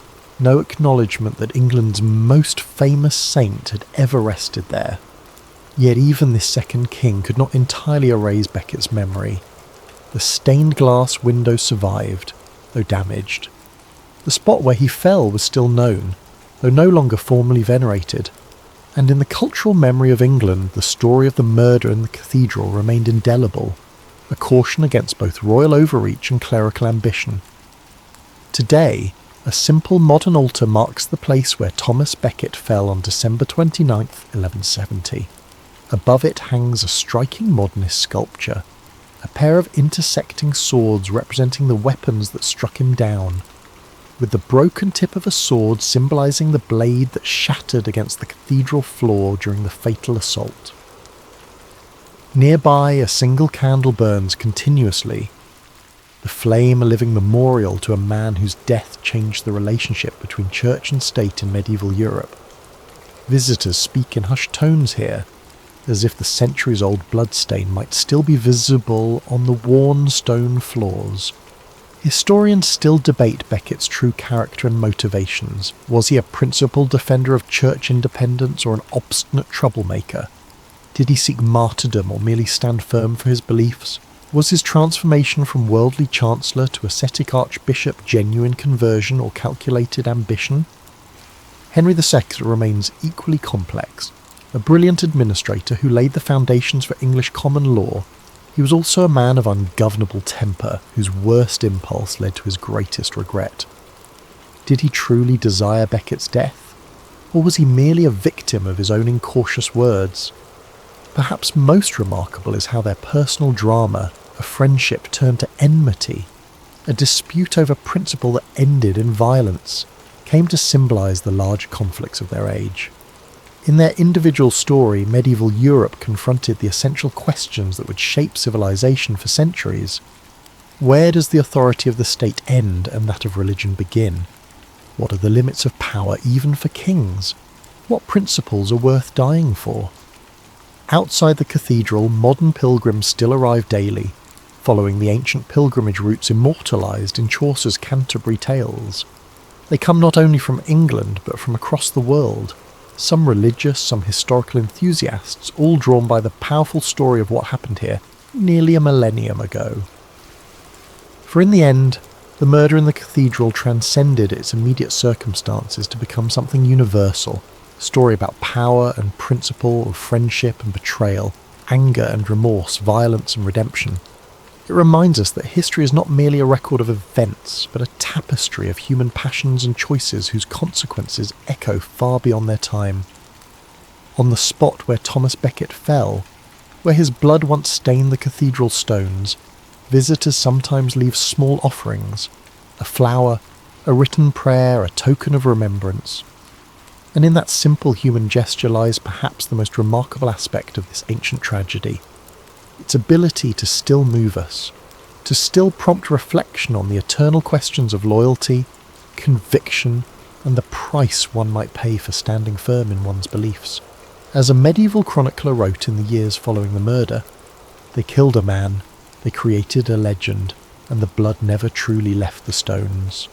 S1: no acknowledgement that England's most famous saint had ever rested there. Yet even this second king could not entirely erase Becket's memory. The stained glass window survived, though damaged. The spot where he fell was still known, though no longer formally venerated, and in the cultural memory of England the story of the murder in the cathedral remained indelible, a caution against both royal overreach and clerical ambition. Today, a simple modern altar marks the place where Thomas Becket fell on December 29th, 1170. Above it hangs a striking modernist sculpture, a pair of intersecting swords representing the weapons that struck him down, with the broken tip of a sword symbolising the blade that shattered against the cathedral floor during the fatal assault. Nearby, a single candle burns continuously, the flame a living memorial to a man whose death changed the relationship between church and state in medieval Europe. Visitors speak in hushed tones here, as if the centuries-old bloodstain might still be visible on the worn stone floors. Historians still debate Becket's true character and motivations. Was he a principled defender of church independence or an obstinate troublemaker? Did he seek martyrdom or merely stand firm for his beliefs? Was his transformation from worldly chancellor to ascetic archbishop genuine conversion or calculated ambition? Henry II remains equally complex. A brilliant administrator who laid the foundations for English common law, he was also a man of ungovernable temper whose worst impulse led to his greatest regret. Did he truly desire Becket's death? Or was he merely a victim of his own incautious words? Perhaps most remarkable is how their personal drama, a friendship turned to enmity, a dispute over principle that ended in violence, came to symbolise the large conflicts of their age. In their individual story, medieval Europe confronted the essential questions that would shape civilization for centuries. Where does the authority of the state end and that of religion begin? What are the limits of power even for kings? What principles are worth dying for? Outside the cathedral, modern pilgrims still arrive daily, following the ancient pilgrimage routes immortalised in Chaucer's Canterbury Tales. They come not only from England, but from across the world, some religious, some historical enthusiasts, all drawn by the powerful story of what happened here nearly a millennium ago. For in the end, the murder in the cathedral transcended its immediate circumstances to become something universal, a story about power and principle, of friendship and betrayal, anger and remorse, violence and redemption. It reminds us that history is not merely a record of events, but a tapestry of human passions and choices whose consequences echo far beyond their time. On the spot where Thomas Becket fell, where his blood once stained the cathedral stones, visitors sometimes leave small offerings, a flower, a written prayer, a token of remembrance. And in that simple human gesture lies perhaps the most remarkable aspect of this ancient tragedy. Its ability to still move us, to still prompt reflection on the eternal questions of loyalty, conviction, and the price one might pay for standing firm in one's beliefs. As a medieval chronicler wrote in the years following the murder, they killed a man, they created a legend, and the blood never truly left the stones.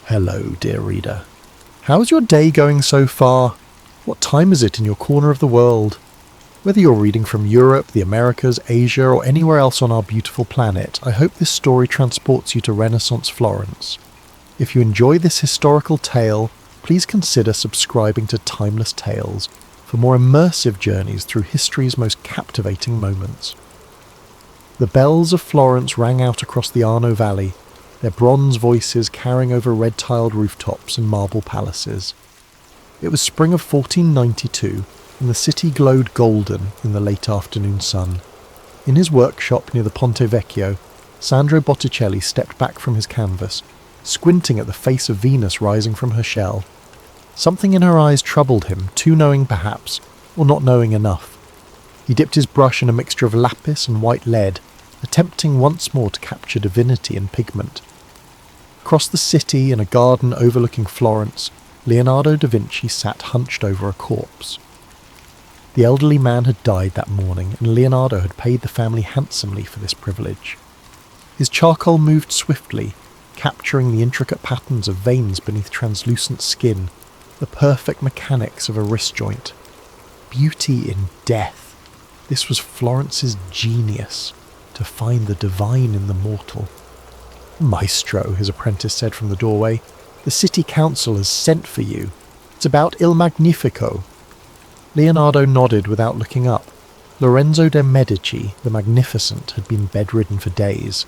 S1: Hello, dear reader. How's your day going so far? What time is it in your corner of the world? Whether you're reading from Europe, the Americas, Asia, or anywhere else on our beautiful planet, I hope this story transports you to Renaissance Florence. If you enjoy this historical tale, please consider subscribing to Timeless Tales for more immersive journeys through history's most captivating moments. The bells of Florence rang out across the Arno Valley, their bronze voices carrying over red-tiled rooftops and marble palaces. It was spring of 1492, and the city glowed golden in the late afternoon sun. In his workshop near the Ponte Vecchio, Sandro Botticelli stepped back from his canvas, squinting at the face of Venus rising from her shell. Something in her eyes troubled him, too knowing perhaps, or not knowing enough. He dipped his brush in a mixture of lapis and white lead, attempting once more to capture divinity in pigment. Across the city, in a garden overlooking Florence, Leonardo da Vinci sat hunched over a corpse. The elderly man had died that morning, and Leonardo had paid the family handsomely for this privilege. His charcoal moved swiftly, capturing the intricate patterns of veins beneath translucent skin, the perfect mechanics of a wrist joint. Beauty in death. This was Florence's genius, to find the divine in the mortal. "Maestro," his apprentice said from the doorway, "the city council has sent for you. It's about Il Magnifico." Leonardo nodded without looking up. Lorenzo de' Medici, the Magnificent, had been bedridden for days.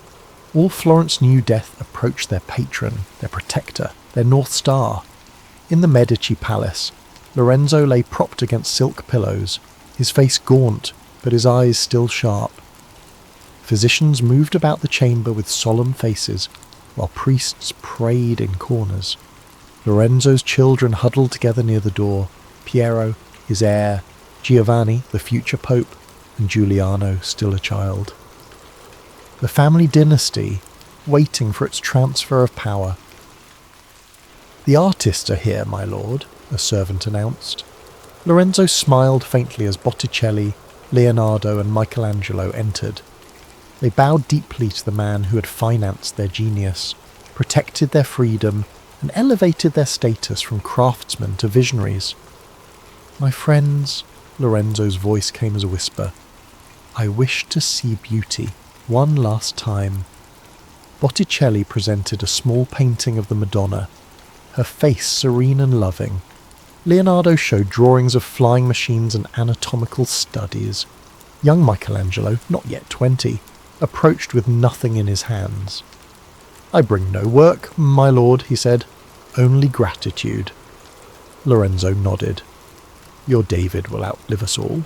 S1: All Florence knew death approached their patron, their protector, their North Star. In the Medici palace, Lorenzo lay propped against silk pillows, his face gaunt, but his eyes still sharp. Physicians moved about the chamber with solemn faces, while priests prayed in corners. Lorenzo's children huddled together near the door, Piero, his heir, Giovanni, the future pope, and Giuliano, still a child. The family dynasty, waiting for its transfer of power. "The artists are here, my lord," a servant announced. Lorenzo smiled faintly as Botticelli, Leonardo and Michelangelo entered. They bowed deeply to the man who had financed their genius, protected their freedom, and elevated their status from craftsmen to visionaries. "My friends," Lorenzo's voice came as a whisper, "I wish to see beauty one last time." Botticelli presented a small painting of the Madonna, her face serene and loving. Leonardo showed drawings of flying machines and anatomical studies. Young Michelangelo, not yet 20, approached with nothing in his hands. "I bring no work, my lord," he said, "only gratitude." Lorenzo nodded. "Your David will outlive us all."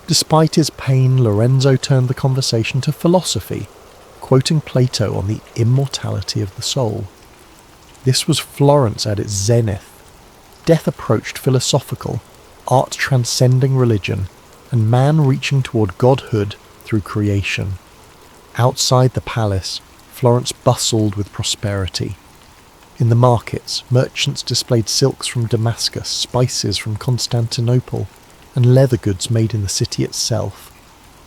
S1: Despite his pain, Lorenzo turned the conversation to philosophy, quoting Plato on the immortality of the soul. This was Florence at its zenith. Death approached philosophical, art transcending religion, and man reaching toward godhood through creation. Outside the palace, Florence bustled with prosperity. In the markets, merchants displayed silks from Damascus, spices from Constantinople, and leather goods made in the city itself.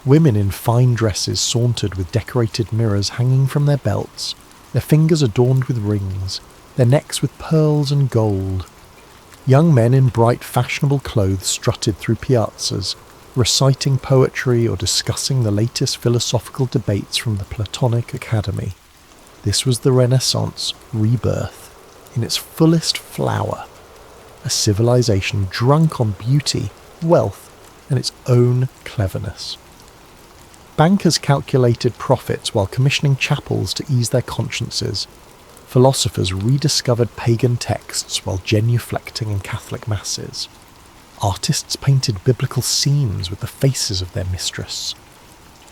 S1: Women in fine dresses sauntered with decorated mirrors hanging from their belts, their fingers adorned with rings, their necks with pearls and gold. Young men in bright, fashionable clothes strutted through piazzas, reciting poetry or discussing the latest philosophical debates from the Platonic Academy. This was the Renaissance rebirth, in its fullest flower, a civilization drunk on beauty, wealth, and its own cleverness. Bankers calculated profits while commissioning chapels to ease their consciences. Philosophers rediscovered pagan texts while genuflecting in Catholic masses. Artists painted biblical scenes with the faces of their mistress.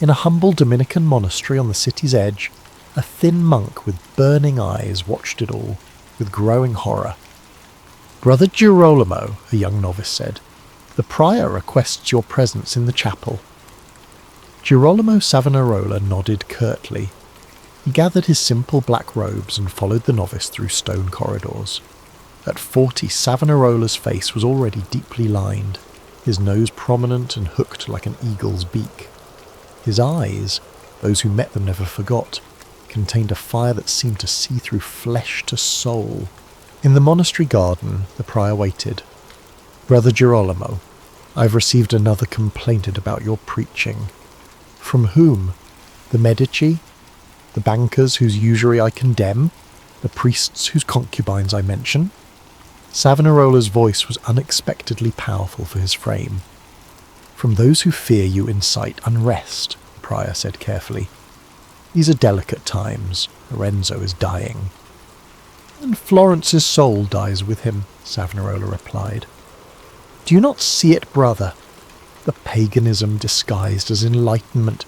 S1: In a humble Dominican monastery on the city's edge, a thin monk with burning eyes watched it all, with growing horror. "Brother Girolamo," a young novice said, "the prior requests your presence in the chapel." Girolamo Savonarola nodded curtly. He gathered his simple black robes and followed the novice through stone corridors. At 40, Savonarola's face was already deeply lined, his nose prominent and hooked like an eagle's beak. His eyes, those who met them never forgot, contained a fire that seemed to see through flesh to soul. In the monastery garden, the prior waited. "Brother Girolamo, I've received another complaint about your preaching." "From whom? The Medici? The bankers whose usury I condemn? The priests whose concubines I mention?" Savonarola's voice was unexpectedly powerful for his frame. "From those who fear you incite unrest," the prior said carefully. "These are delicate times. Lorenzo is dying." "And Florence's soul dies with him," Savonarola replied. "Do you not see it, brother? The paganism disguised as enlightenment,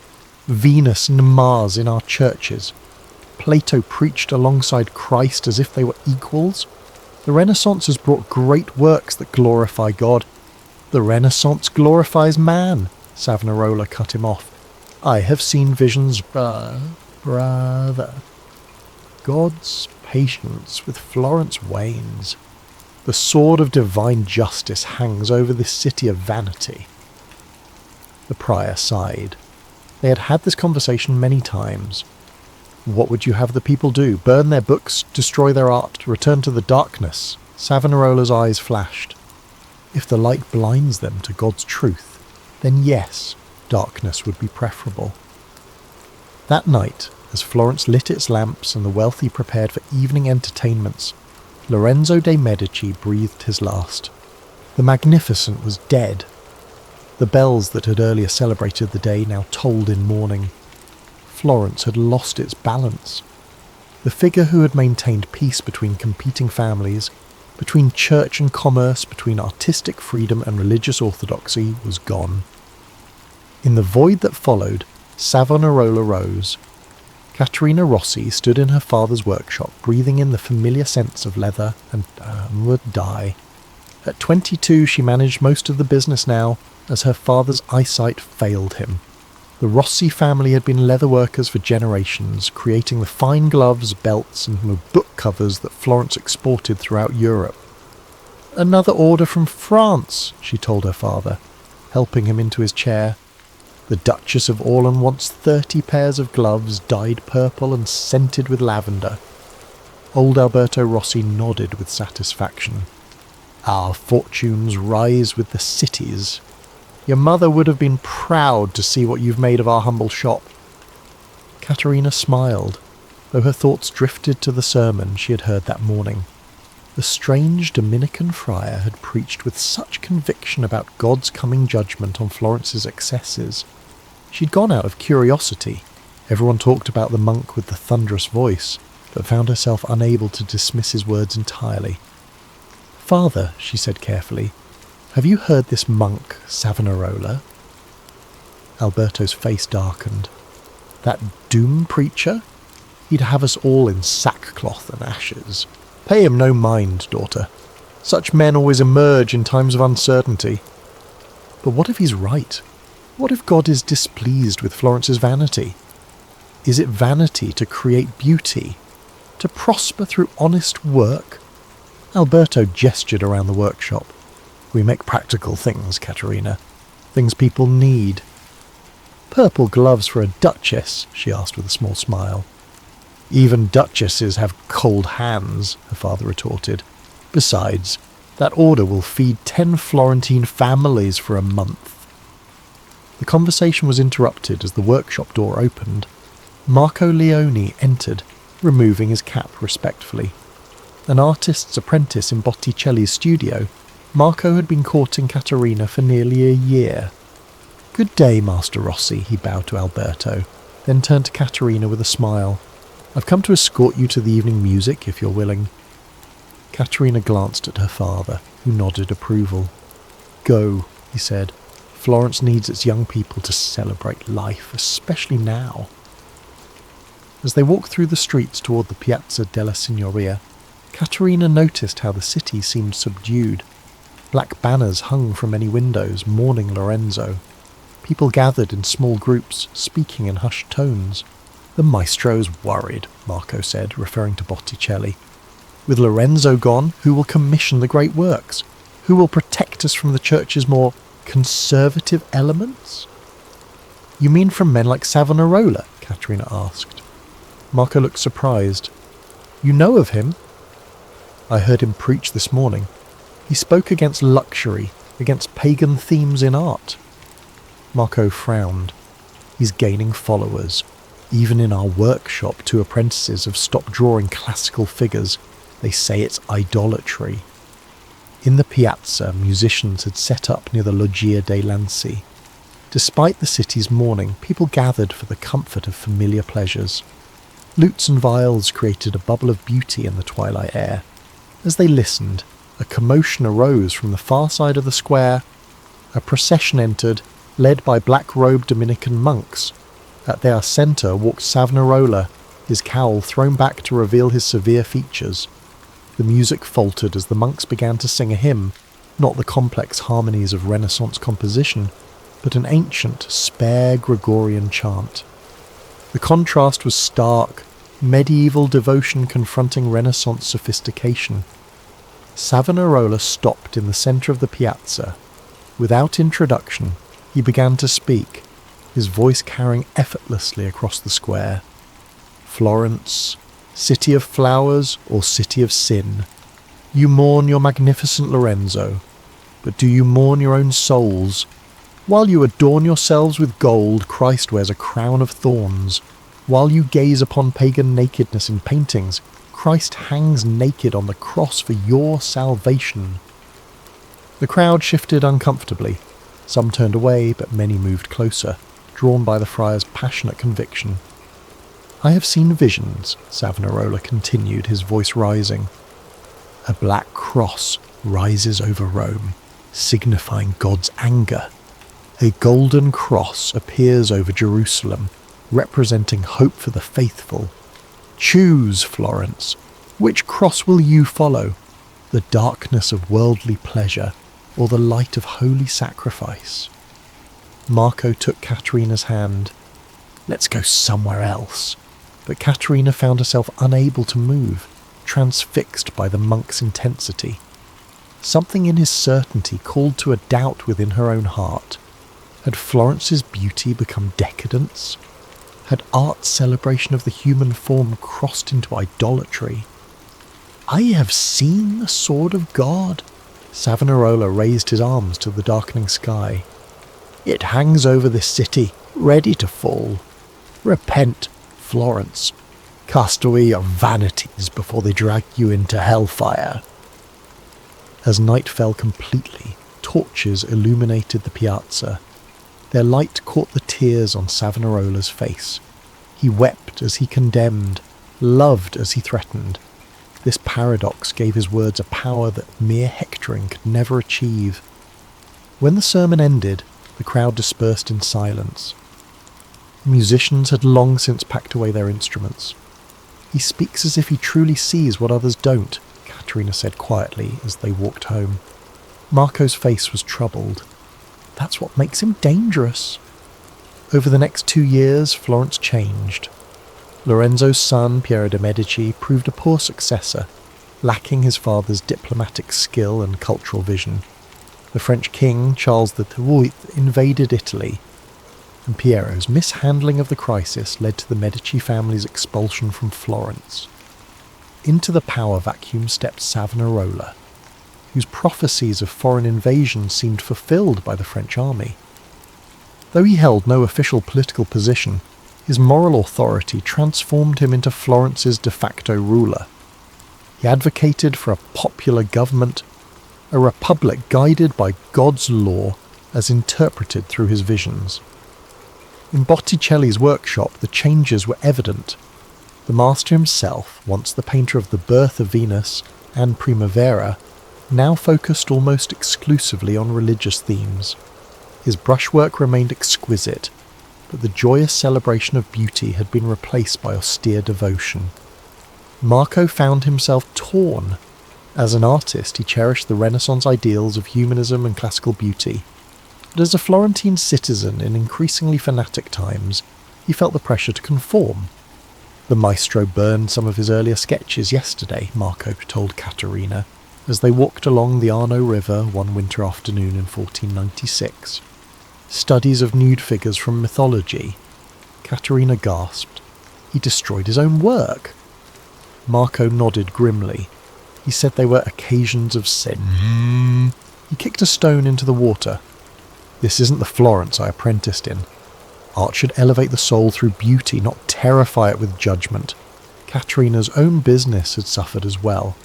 S1: Venus and Mars in our churches. Plato preached alongside Christ as if they were equals. The Renaissance has brought great works that glorify God. The Renaissance glorifies man," Savonarola cut him off. "I have seen visions, brother. God's patience with Florence wanes. The sword of divine justice hangs over this city of vanity." The prior sighed. They had had this conversation many times. What would you have the people do? Burn their books, destroy their art, return to the darkness? Savonarola's eyes flashed. If the light blinds them to God's truth, then yes, darkness would be preferable. That night, as Florence lit its lamps and the wealthy prepared for evening entertainments, Lorenzo de' Medici breathed his last. The Magnificent was dead. The bells that had earlier celebrated the day now tolled in mourning. Florence had lost its balance. The figure who had maintained peace between competing families, between church and commerce, between artistic freedom and religious orthodoxy, was gone. In the void that followed, Savonarola rose. Caterina Rossi stood in her father's workshop, breathing in the familiar scents of leather and dye. At 22, she managed most of the business now, as her father's eyesight failed him. The Rossi family had been leatherworkers for generations, creating the fine gloves, belts, and book covers that Florence exported throughout Europe. "Another order from France," she told her father, helping him into his chair. "The Duchess of Orleans wants 30 pairs of gloves dyed purple and scented with lavender." Old Alberto Rossi nodded with satisfaction. "Our fortunes rise with the cities. Your mother would have been proud to see what you've made of our humble shop." Caterina smiled, though her thoughts drifted to the sermon she had heard that morning. The strange Dominican friar had preached with such conviction about God's coming judgment on Florence's excesses. She'd gone out of curiosity. Everyone talked about the monk with the thunderous voice, but found herself unable to dismiss his words entirely. "Father," she said carefully, "have you heard this monk, Savonarola?" Alberto's face darkened. "That doom preacher? He'd have us all in sackcloth and ashes. Pay him no mind, daughter. Such men always emerge in times of uncertainty. But what if he's right? What if God is displeased with Florence's vanity? Is it vanity to create beauty? To prosper through honest work?" Alberto gestured around the workshop. "We make practical things, Caterina. Things people need." "Purple gloves for a duchess?" she asked with a small smile. "Even duchesses have cold hands," her father retorted. "Besides, that order will feed 10 Florentine families for a month." The conversation was interrupted as the workshop door opened. Marco Leone entered, removing his cap respectfully. An artist's apprentice in Botticelli's studio, Marco had been courting Caterina for nearly a year. "Good day, Master Rossi," he bowed to Alberto, then turned to Caterina with a smile. "I've come to escort you to the evening music, if you're willing." Caterina glanced at her father, who nodded approval. "Go," he said. "Florence needs its young people to celebrate life, especially now." As they walked through the streets toward the Piazza della Signoria, Caterina noticed how the city seemed subdued. Black banners hung from many windows, mourning Lorenzo. People gathered in small groups, speaking in hushed tones. "The maestro's worried," Marco said, referring to Botticelli. "With Lorenzo gone, who will commission the great works? Who will protect us from the church's more conservative elements?" "You mean from men like Savonarola?" Caterina asked. Marco looked surprised. "You know of him?" "I heard him preach this morning. He spoke against luxury, against pagan themes in art." Marco frowned. "He's gaining followers. Even in our workshop, 2 apprentices have stopped drawing classical figures. They say it's idolatry." In the piazza, musicians had set up near the Loggia dei Lanzi. Despite the city's mourning, people gathered for the comfort of familiar pleasures. Lutes and viols created a bubble of beauty in the twilight air. As they listened, a commotion arose from the far side of the square. A procession entered, led by black-robed Dominican monks. At their centre walked Savonarola, his cowl thrown back to reveal his severe features. The music faltered as the monks began to sing a hymn, not the complex harmonies of Renaissance composition, but an ancient, spare Gregorian chant. The contrast was stark, medieval devotion confronting Renaissance sophistication. Savonarola stopped in the centre of the piazza. Without introduction, he began to speak, his voice carrying effortlessly across the square. "Florence, city of flowers or city of sin, you mourn your magnificent Lorenzo, but do you mourn your own souls? While you adorn yourselves with gold, Christ wears a crown of thorns. While you gaze upon pagan nakedness in paintings, Christ hangs naked on the cross for your salvation." The crowd shifted uncomfortably. Some turned away, but many moved closer, drawn by the friar's passionate conviction. I have seen visions, Savonarola continued, his voice rising. A black cross rises over Rome, signifying God's anger. A golden cross appears over Jerusalem, representing hope for the faithful. Choose, Florence. Which cross will you follow? The darkness of worldly pleasure, or the light of holy sacrifice? Marco took Caterina's hand. Let's go somewhere else. But Caterina found herself unable to move, transfixed by the monk's intensity. Something in his certainty called to a doubt within her own heart. Had Florence's beauty become decadence? Had art's celebration of the human form crossed into idolatry? I have seen the sword of God. Savonarola raised his arms to the darkening sky. It hangs over this city, ready to fall. Repent, Florence. Cast away your vanities before they drag you into hellfire. As night fell completely, torches illuminated the piazza. Their light caught the tears on Savonarola's face. He wept as he condemned, loved as he threatened. This paradox gave his words a power that mere hectoring could never achieve. When the sermon ended, the crowd dispersed in silence. The musicians had long since packed away their instruments. He speaks as if he truly sees what others don't, Caterina said quietly as they walked home. Marco's face was troubled. That's what makes him dangerous. Over the next 2 years, Florence changed. Lorenzo's son, Piero de' Medici, proved a poor successor, lacking his father's diplomatic skill and cultural vision. The French king, Charles VIII, invaded Italy, and Piero's mishandling of the crisis led to the Medici family's expulsion from Florence. Into the power vacuum stepped Savonarola, whose prophecies of foreign invasion seemed fulfilled by the French army. Though he held no official political position, his moral authority transformed him into Florence's de facto ruler. He advocated for a popular government, a republic guided by God's law as interpreted through his visions. In Botticelli's workshop, the changes were evident. The master himself, once the painter of the Birth of Venus and Primavera, now focused almost exclusively on religious themes. His brushwork remained exquisite, but the joyous celebration of beauty had been replaced by austere devotion. Marco found himself torn. As an artist, he cherished the Renaissance ideals of humanism and classical beauty, but as a Florentine citizen in increasingly fanatic times, he felt the pressure to conform. The maestro burned some of his earlier sketches yesterday, Marco told Caterina, as they walked along the Arno River one winter afternoon in 1496. Studies of nude figures from mythology. Caterina gasped. He destroyed his own work. Marco nodded grimly. He said they were occasions of sin. He kicked a stone into the water. This isn't the Florence I apprenticed in. Art should elevate the soul through beauty, not terrify it with judgment. Caterina's own business had suffered as well.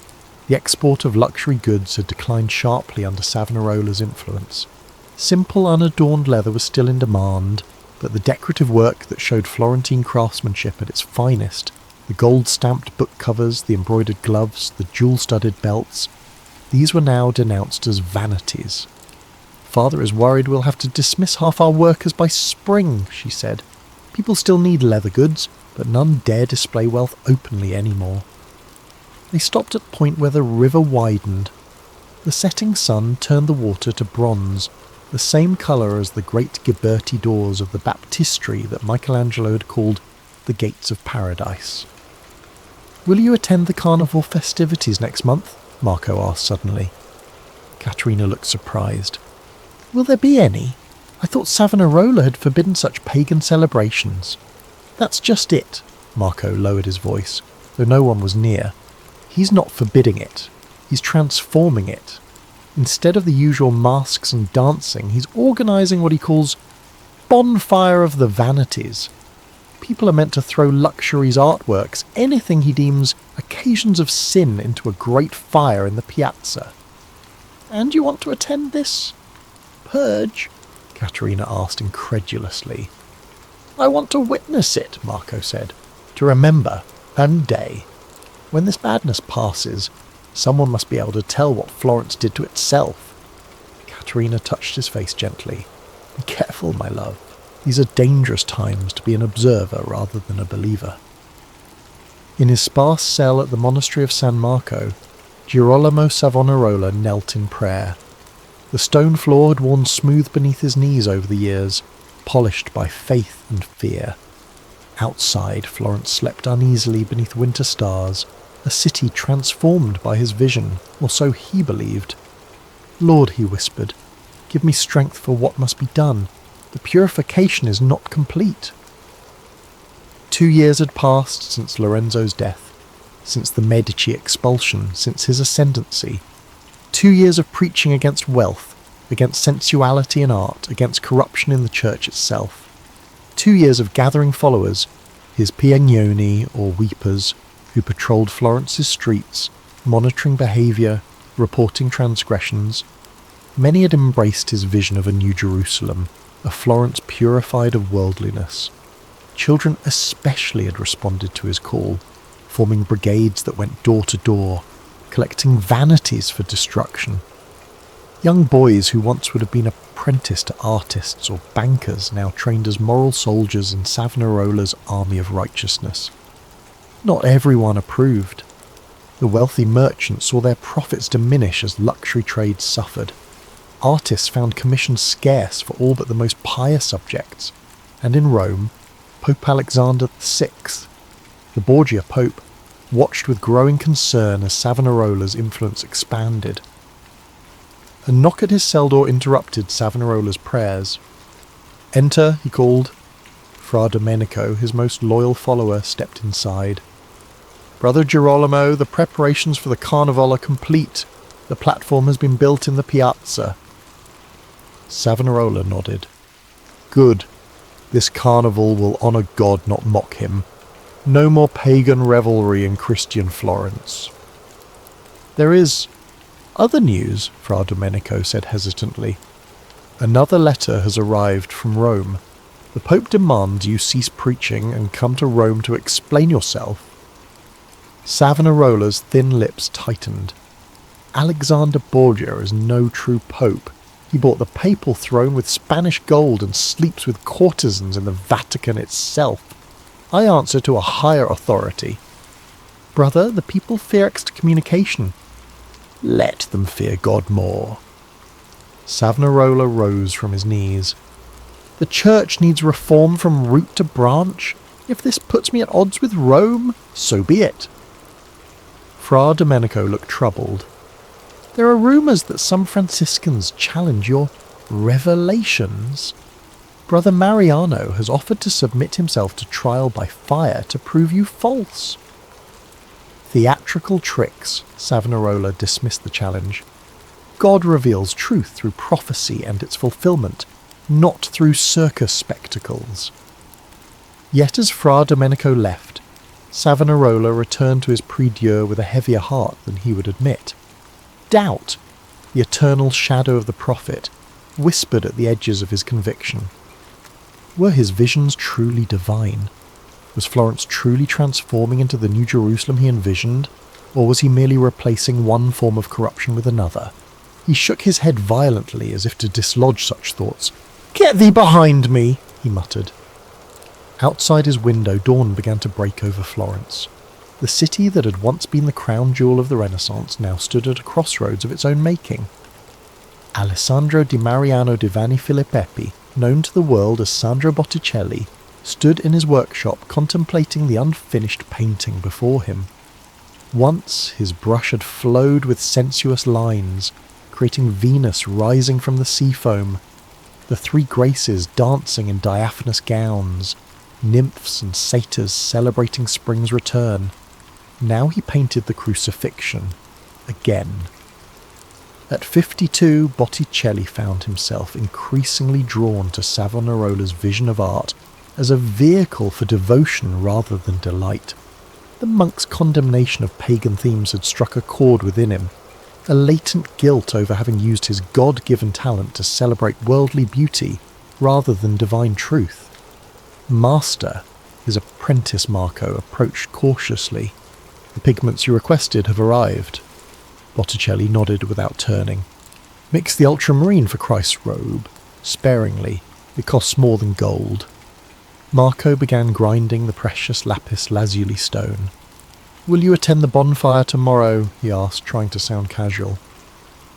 S1: The export of luxury goods had declined sharply under Savonarola's influence. Simple, unadorned leather was still in demand, but the decorative work that showed Florentine craftsmanship at its finest, the gold-stamped book covers, the embroidered gloves, the jewel-studded belts, these were now denounced as vanities. Father is worried we'll have to dismiss half our workers by spring, she said. People still need leather goods, but none dare display wealth openly anymore. They stopped at the point where the river widened. The setting sun turned the water to bronze, the same colour as the great Ghiberti doors of the baptistery that Michelangelo had called the Gates of Paradise. Will you attend the carnival festivities next month? Marco asked suddenly. Caterina looked surprised. Will there be any? I thought Savonarola had forbidden such pagan celebrations. That's just it. Marco lowered his voice, though no one was near. He's not forbidding it. He's transforming it. Instead of the usual masks and dancing, he's organising what he calls bonfire of the vanities. People are meant to throw luxuries, artworks, anything he deems occasions of sin into a great fire in the piazza. And you want to attend this purge? Caterina asked incredulously. I want to witness it, Marco said. To remember, one day, when this madness passes, someone must be able to tell what Florence did to itself. Caterina touched his face gently. Be careful, my love. These are dangerous times to be an observer rather than a believer. In his sparse cell at the monastery of San Marco, Girolamo Savonarola knelt in prayer. The stone floor had worn smooth beneath his knees over the years, polished by faith and fear. Outside, Florence slept uneasily beneath winter stars, a city transformed by his vision, or so he believed. Lord, he whispered, give me strength for what must be done. The purification is not complete. 2 years had passed since Lorenzo's death, since the Medici expulsion, since his ascendancy. 2 years of preaching against wealth, against sensuality and art, against corruption in the church itself. 2 years of gathering followers, his piagnoni or weepers, who patrolled Florence's streets, monitoring behaviour, reporting transgressions. Many had embraced his vision of a New Jerusalem, a Florence purified of worldliness. Children especially had responded to his call, forming brigades that went door to door, collecting vanities for destruction. Young boys who once would have been apprenticed to artists or bankers now trained as moral soldiers in Savonarola's army of righteousness. Not everyone approved. The wealthy merchants saw their profits diminish as luxury trades suffered. Artists found commissions scarce for all but the most pious subjects, and in Rome, Pope Alexander VI, the Borgia Pope, watched with growing concern as Savonarola's influence expanded. A knock at his cell door interrupted Savonarola's prayers. "Enter," he called. Fra Domenico, his most loyal follower, stepped inside. "Brother Girolamo, the preparations for the carnival are complete. The platform has been built in the piazza." Savonarola nodded. "Good. This carnival will honour God, not mock him. No more pagan revelry in Christian Florence." "There is other news," Fra Domenico said hesitantly. "Another letter has arrived from Rome. The Pope demands you cease preaching and come to Rome to explain yourself." Savonarola's thin lips tightened. Alexander Borgia is no true pope. He bought the papal throne with Spanish gold and sleeps with courtesans in the Vatican itself. I answer to a higher authority. "Brother, the people fear excommunication." "Let them fear God more." Savonarola rose from his knees. "The church needs reform from root to branch. If this puts me at odds with Rome, so be it." Fra Domenico looked troubled. "There are rumours that some Franciscans challenge your revelations. Brother Mariano has offered to submit himself to trial by fire to prove you false." "Theatrical tricks," Savonarola dismissed the challenge. "God reveals truth through prophecy and its fulfilment, not through circus spectacles." Yet as Fra Domenico left, Savonarola returned to his prie-dieu with a heavier heart than he would admit. Doubt, the eternal shadow of the prophet, whispered at the edges of his conviction. Were his visions truly divine? Was Florence truly transforming into the New Jerusalem he envisioned, or was he merely replacing one form of corruption with another? He shook his head violently as if to dislodge such thoughts. "Get thee behind me!" he muttered. Outside his window, dawn began to break over Florence. The city that had once been the crown jewel of the Renaissance now stood at a crossroads of its own making. Alessandro di Mariano di Vanni Filippetti, known to the world as Sandro Botticelli, stood in his workshop contemplating the unfinished painting before him. Once his brush had flowed with sensuous lines, creating Venus rising from the sea foam, the three Graces dancing in diaphanous gowns, nymphs and satyrs celebrating spring's return. Now he painted the crucifixion, again. At 52, Botticelli found himself increasingly drawn to Savonarola's vision of art as a vehicle for devotion rather than delight. The monk's condemnation of pagan themes had struck a chord within him, a latent guilt over having used his God-given talent to celebrate worldly beauty rather than divine truth. Master, His apprentice Marco approached cautiously. "The pigments you requested have arrived." Botticelli nodded without turning. "Mix the ultramarine for Christ's robe, sparingly. It costs more than gold." Marco began grinding the precious lapis lazuli stone. "Will you attend the bonfire tomorrow?" he asked, trying to sound casual.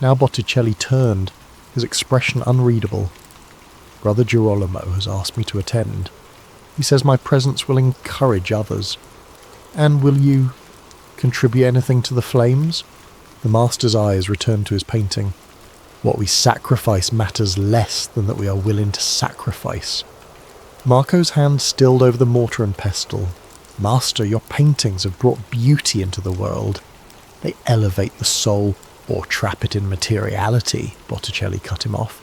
S1: Now Botticelli turned, his expression unreadable. "Brother Girolamo has asked me to attend. He says my presence will encourage others." "And will you contribute anything to the flames?" The master's eyes returned to his painting. "What we sacrifice matters less than that we are willing to sacrifice." Marco's hand stilled over the mortar and pestle. "Master, your paintings have brought beauty into the world. They elevate the soul, or trap it in materiality," Botticelli cut him off.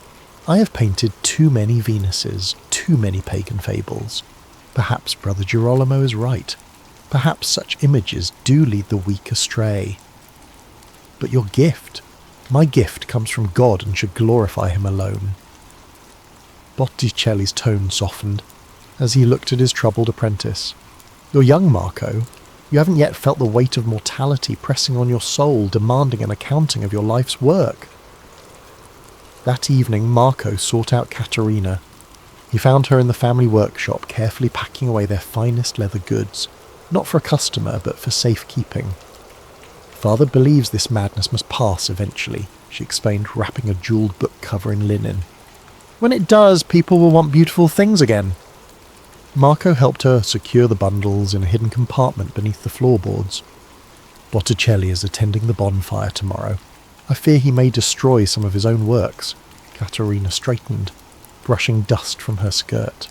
S1: "I have painted too many Venuses, too many pagan fables. Perhaps Brother Girolamo is right. Perhaps such images do lead the weak astray. But your gift, my gift, comes from God and should glorify him alone." Botticelli's tone softened as he looked at his troubled apprentice. "You're young, Marco. You haven't yet felt the weight of mortality pressing on your soul, demanding an accounting of your life's work." That evening, Marco sought out Caterina. He found her in the family workshop, carefully packing away their finest leather goods, not for a customer, but for safekeeping. "Father believes this madness must pass eventually," she explained, wrapping a jewelled book cover in linen. "When it does, people will want beautiful things again." Marco helped her secure the bundles in a hidden compartment beneath the floorboards. "Botticelli is attending the bonfire tomorrow. I fear he may destroy some of his own works." Caterina straightened, brushing dust from her skirt.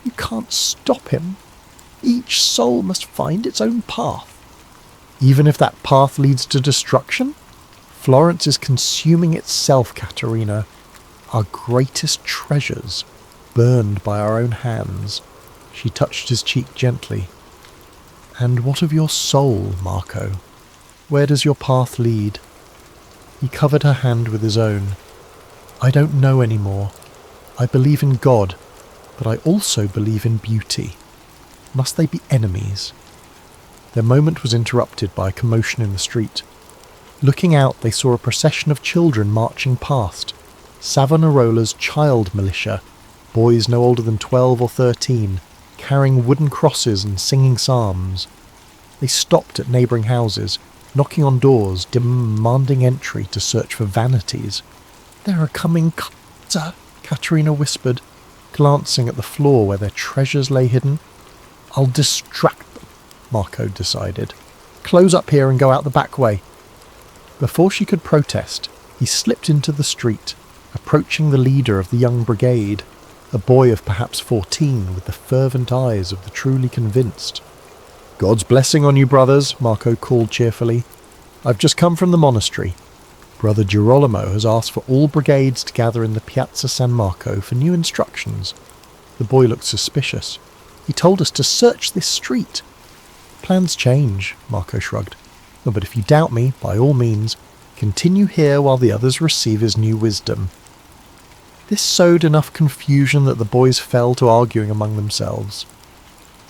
S1: "You can't stop him. Each soul must find its own path." "Even if that path leads to destruction? Florence is consuming itself, Caterina. Our greatest treasures, burned by our own hands." She touched his cheek gently. "And what of your soul, Marco? Where does your path lead?" He covered her hand with his own. "I don't know anymore. I believe in God, but I also believe in beauty. Must they be enemies?" Their moment was interrupted by a commotion in the street. Looking out, they saw a procession of children marching past. Savonarola's child militia, boys no older than 12 or 13, carrying wooden crosses and singing psalms. They stopped at neighbouring houses, knocking on doors, demanding entry to search for vanities. "There are coming, sir," Caterina whispered, glancing at the floor where their treasures lay hidden. "I'll distract them," Marco decided. "Close up here and go out the back way." Before she could protest, he slipped into the street, approaching the leader of the young brigade, a boy of perhaps 14 with the fervent eyes of the truly convinced. "God's blessing on you, brothers," Marco called cheerfully. "I've just come from the monastery. Brother Girolamo has asked for all brigades to gather in the Piazza San Marco for new instructions." The boy looked suspicious. "He told us to search this street." "Plans change," Marco shrugged. "No, but if you doubt me, by all means, continue here while the others receive his new wisdom." This sowed enough confusion that the boys fell to arguing among themselves.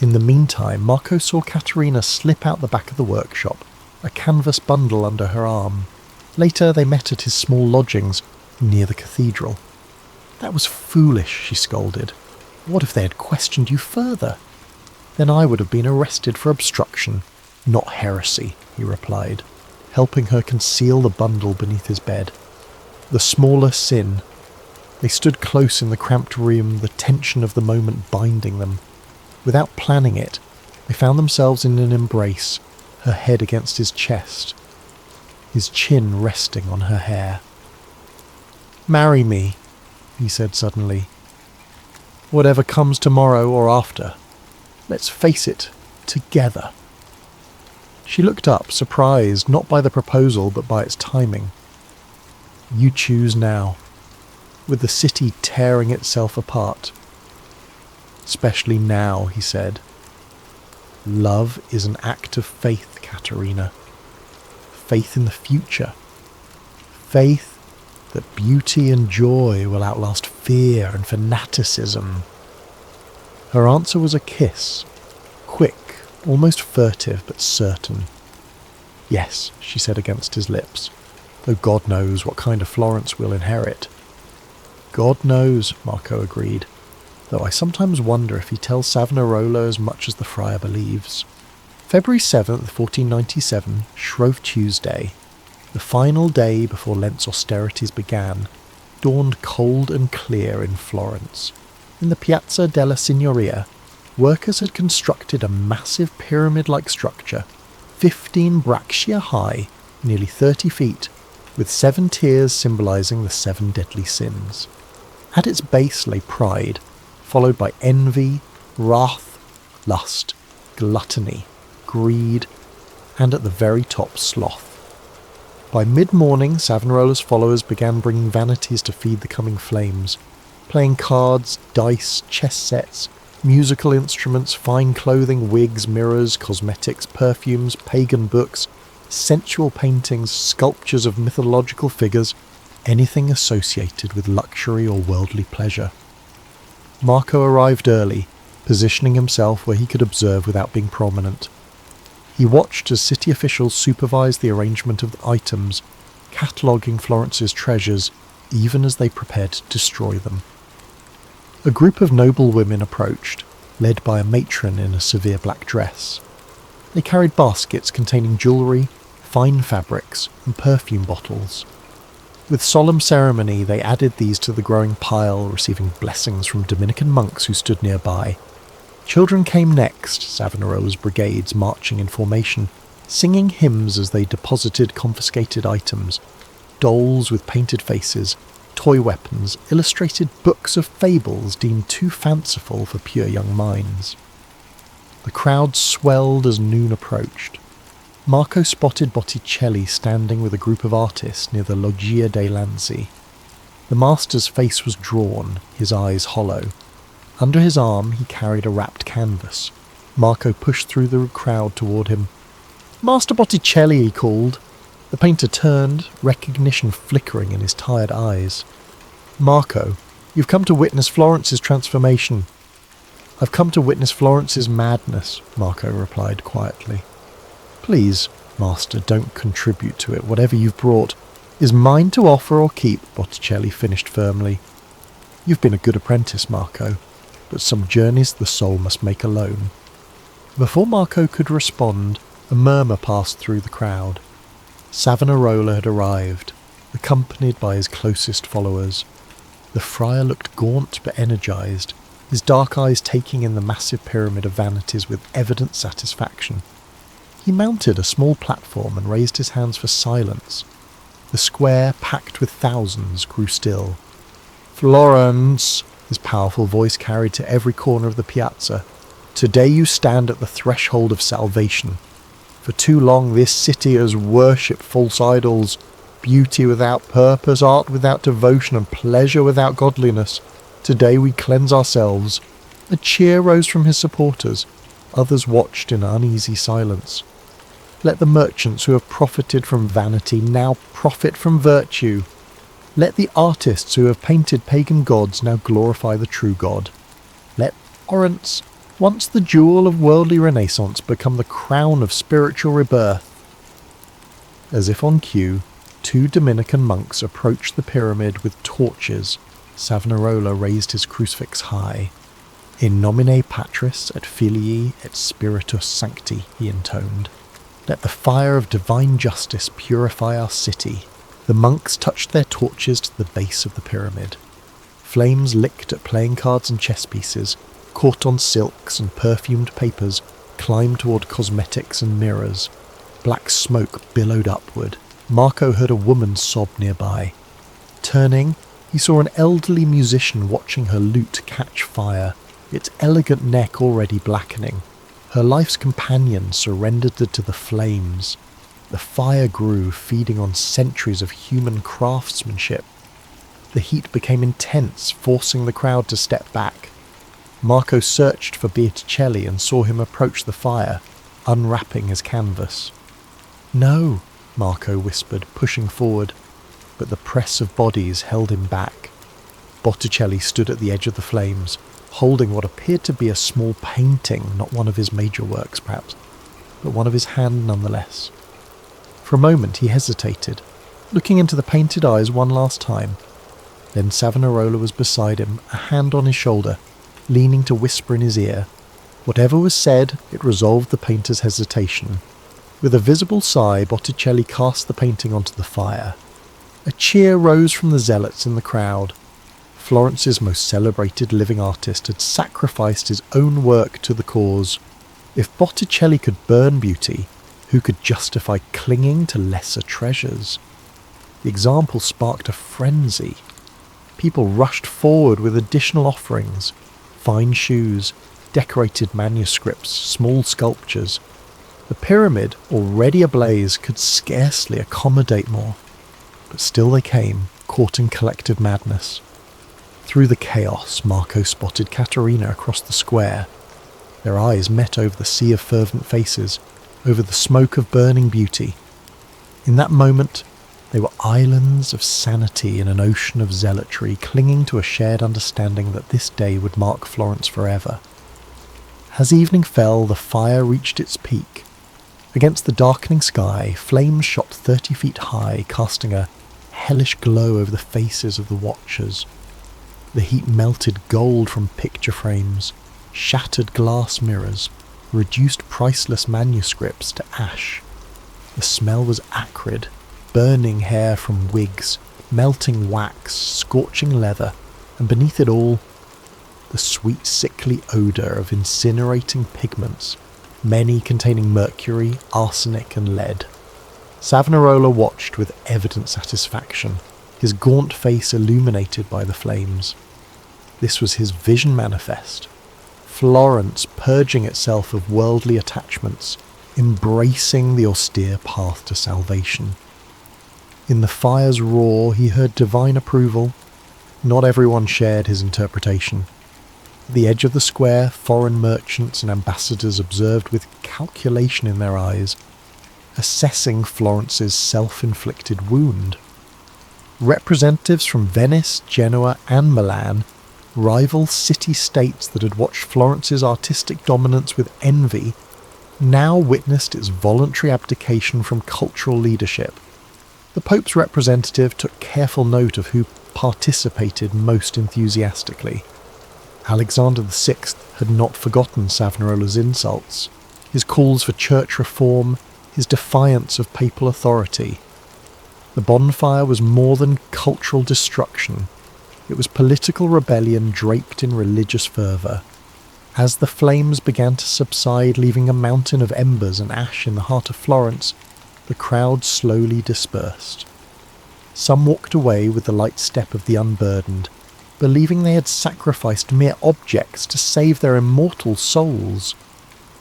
S1: In the meantime, Marco saw Caterina slip out the back of the workshop, a canvas bundle under her arm. Later they met at his small lodgings near the cathedral. "That was foolish," she scolded. "What if they had questioned you further?" "Then I would have been arrested for obstruction, not heresy," he replied, helping her conceal the bundle beneath his bed. The smaller sin. They stood close in the cramped room, the tension of the moment binding them. Without planning it, they found themselves in an embrace, her head against his chest, his chin resting on her hair. "Marry me," he said suddenly. "Whatever comes tomorrow or after, let's face it, together." She looked up, surprised not by the proposal but by its timing. "You choose now, with the city tearing itself apart." "Especially now," he said. "Love is an act of faith, Caterina. Faith in the future. Faith that beauty and joy will outlast fear and fanaticism." Her answer was a kiss, almost furtive but certain. "Yes," she said against his lips, "though God knows what kind of Florence we'll inherit." "God knows," Marco agreed, though I sometimes wonder if he tells Savonarola as much as the friar believes. February 7th, 1497, Shrove Tuesday, the final day before Lent's austerities began, dawned cold and clear in Florence. In the Piazza della Signoria, workers had constructed a massive pyramid-like structure, 15 braccia high, nearly 30 feet, with 7 tiers symbolising the 7 deadly sins. At its base lay pride, followed by envy, wrath, lust, gluttony, greed, and at the very top, sloth. By mid-morning, Savonarola's followers began bringing vanities to feed the coming flames, playing cards, dice, chess sets, musical instruments, fine clothing, wigs, mirrors, cosmetics, perfumes, pagan books, sensual paintings, sculptures of mythological figures, anything associated with luxury or worldly pleasure. Marco arrived early, positioning himself where he could observe without being prominent. He watched as city officials supervised the arrangement of the items, cataloguing Florence's treasures even as they prepared to destroy them. A group of noble women approached, led by a matron in a severe black dress. They carried baskets containing jewellery, fine fabrics, and perfume bottles. With solemn ceremony, they added these to the growing pile, receiving blessings from Dominican monks who stood nearby. Children came next, Savonarola's brigades marching in formation, singing hymns as they deposited confiscated items, dolls with painted faces, toy weapons, illustrated books of fables deemed too fanciful for pure young minds. The crowd swelled as noon approached. Marco spotted Botticelli standing with a group of artists near the Loggia dei Lanzi. The master's face was drawn, his eyes hollow. Under his arm he carried a wrapped canvas. Marco pushed through the crowd toward him. "Master Botticelli," he called. The painter turned, recognition flickering in his tired eyes. "Marco, you've come to witness Florence's transformation." "I've come to witness Florence's madness," Marco replied quietly. "Please, master, don't contribute to it. Whatever you've brought is mine to offer or keep," Botticelli finished firmly. "You've been a good apprentice, Marco, but some journeys the soul must make alone." Before Marco could respond, a murmur passed through the crowd. Savonarola had arrived, accompanied by his closest followers. The friar looked gaunt but energised, his dark eyes taking in the massive pyramid of vanities with evident satisfaction. He mounted a small platform and raised his hands for silence. The square, packed with thousands, grew still. "Florence," his powerful voice carried to every corner of the piazza, "today you stand at the threshold of salvation. For too long this city has worshipped false idols, beauty without purpose, art without devotion, and pleasure without godliness. Today we cleanse ourselves." A cheer rose from his supporters. Others watched in uneasy silence. Let the merchants who have profited from vanity now profit from virtue. Let the artists who have painted pagan gods now glorify the true God. Let Florence, once the jewel of worldly renaissance, become the crown of spiritual rebirth. As if on cue, 2 Dominican monks approached the pyramid with torches. Savonarola raised his crucifix high. "In nomine Patris et Filii et Spiritus Sancti," he intoned. "Let the fire of divine justice purify our city." The monks touched their torches to the base of the pyramid. Flames licked at playing cards and chess pieces, caught on silks and perfumed papers, climbed toward cosmetics and mirrors. Black smoke billowed upward. Marco heard a woman sob nearby. Turning, he saw an elderly musician watching her lute catch fire, its elegant neck already blackening. Her life's companion surrendered to the flames. The fire grew, feeding on centuries of human craftsmanship. The heat became intense, forcing the crowd to step back. Marco searched for Botticelli and saw him approach the fire, unwrapping his canvas. "No," Marco whispered, pushing forward, but the press of bodies held him back. Botticelli stood at the edge of the flames, holding what appeared to be a small painting, not one of his major works perhaps, but one of his hand nonetheless. For a moment he hesitated, looking into the painted eyes one last time. Then Savonarola was beside him, a hand on his shoulder, leaning to whisper in his ear. Whatever was said, it resolved the painter's hesitation. With a visible sigh, Botticelli cast the painting onto the fire. A cheer rose from the zealots in the crowd. Florence's most celebrated living artist had sacrificed his own work to the cause. If Botticelli could burn beauty, who could justify clinging to lesser treasures? The example sparked a frenzy. People rushed forward with additional offerings: fine shoes, decorated manuscripts, small sculptures. The pyramid, already ablaze, could scarcely accommodate more. But still they came, caught in collective madness. Through the chaos, Marco spotted Caterina across the square. Their eyes met over the sea of fervent faces, over the smoke of burning beauty. In that moment, they were islands of sanity in an ocean of zealotry, clinging to a shared understanding that this day would mark Florence forever. As evening fell, the fire reached its peak. Against the darkening sky, flames shot 30 feet high, casting a hellish glow over the faces of the watchers. The heat melted gold from picture frames, shattered glass mirrors, reduced priceless manuscripts to ash. The smell was acrid, burning hair from wigs, melting wax, scorching leather, and beneath it all, the sweet sickly odour of incinerating pigments, many containing mercury, arsenic and lead. Savonarola watched with evident satisfaction, his gaunt face illuminated by the flames. This was his vision manifest. Florence purging itself of worldly attachments, embracing the austere path to salvation. In the fire's roar he heard divine approval. Not everyone shared his interpretation. At the edge of the square, foreign merchants and ambassadors observed with calculation in their eyes, assessing Florence's self-inflicted wound. Representatives from Venice, Genoa and Milan, rival city-states that had watched Florence's artistic dominance with envy, now witnessed its voluntary abdication from cultural leadership. The Pope's representative took careful note of who participated most enthusiastically. Alexander VI had not forgotten Savonarola's insults, his calls for church reform, his defiance of papal authority. The bonfire was more than cultural destruction. It was political rebellion draped in religious fervour. As the flames began to subside, leaving a mountain of embers and ash in the heart of Florence, the crowd slowly dispersed. Some walked away with the light step of the unburdened, believing they had sacrificed mere objects to save their immortal souls.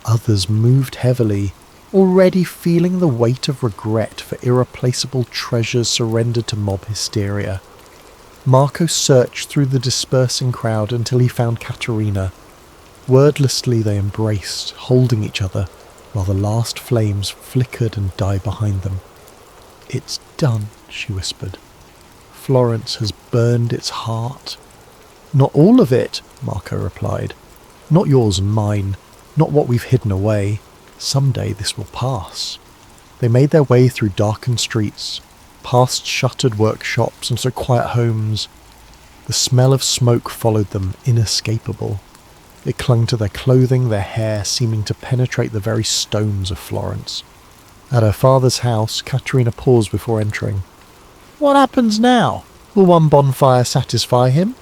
S1: Others moved heavily, already feeling the weight of regret for irreplaceable treasures surrendered to mob hysteria. Marco searched through the dispersing crowd until he found Caterina. Wordlessly they embraced, holding each other, while the last flames flickered and died behind them. "It's done," she whispered. "Florence has burned its heart." "Not all of it," Marco replied. "Not yours and mine, not what we've hidden away. Someday this will pass." They made their way through darkened streets, past shuttered workshops and so quiet homes. The smell of smoke followed them, inescapable. It clung to their clothing, their hair, seeming to penetrate the very stones of Florence. At her father's house, Caterina paused before entering. "What happens now? Will one bonfire satisfy him?"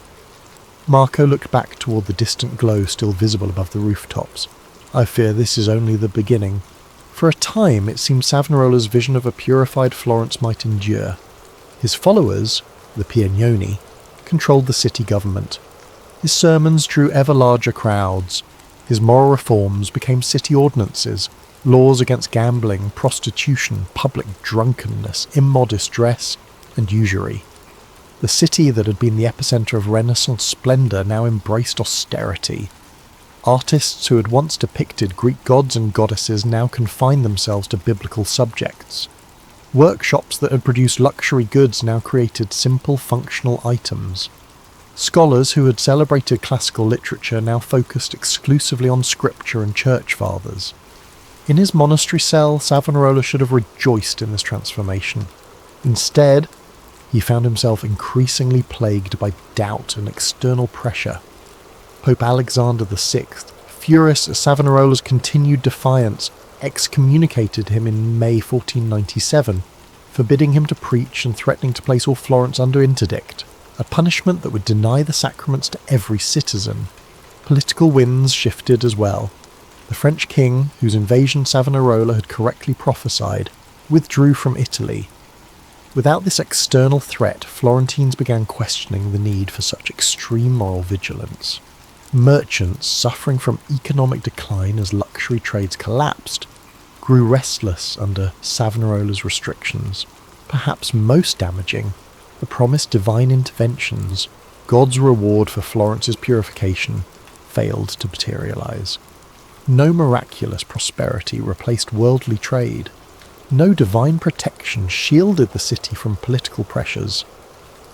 S1: Marco looked back toward the distant glow still visible above the rooftops. "I fear this is only the beginning." For a time it seemed Savonarola's vision of a purified Florence might endure. His followers, the Piagnoni, controlled the city government. His sermons drew ever larger crowds. His moral reforms became city ordinances, laws against gambling, prostitution, public drunkenness, immodest dress, and usury. The city that had been the epicenter of Renaissance splendor now embraced austerity. Artists who had once depicted Greek gods and goddesses now confined themselves to biblical subjects. Workshops that had produced luxury goods now created simple functional items. Scholars who had celebrated classical literature now focused exclusively on scripture and church fathers. In his monastery cell, Savonarola should have rejoiced in this transformation. Instead, he found himself increasingly plagued by doubt and external pressure. Pope Alexander VI, furious at Savonarola's continued defiance, excommunicated him in May 1497, forbidding him to preach and threatening to place all Florence under interdict, a punishment that would deny the sacraments to every citizen. Political winds shifted as well. The French king, whose invasion Savonarola had correctly prophesied, withdrew from Italy. Without this external threat, Florentines began questioning the need for such extreme moral vigilance. Merchants, suffering from economic decline as luxury trades collapsed, grew restless under Savonarola's restrictions. Perhaps most damaging, the promised divine interventions, God's reward for Florence's purification, failed to materialize. No miraculous prosperity replaced worldly trade. No divine protection shielded the city from political pressures.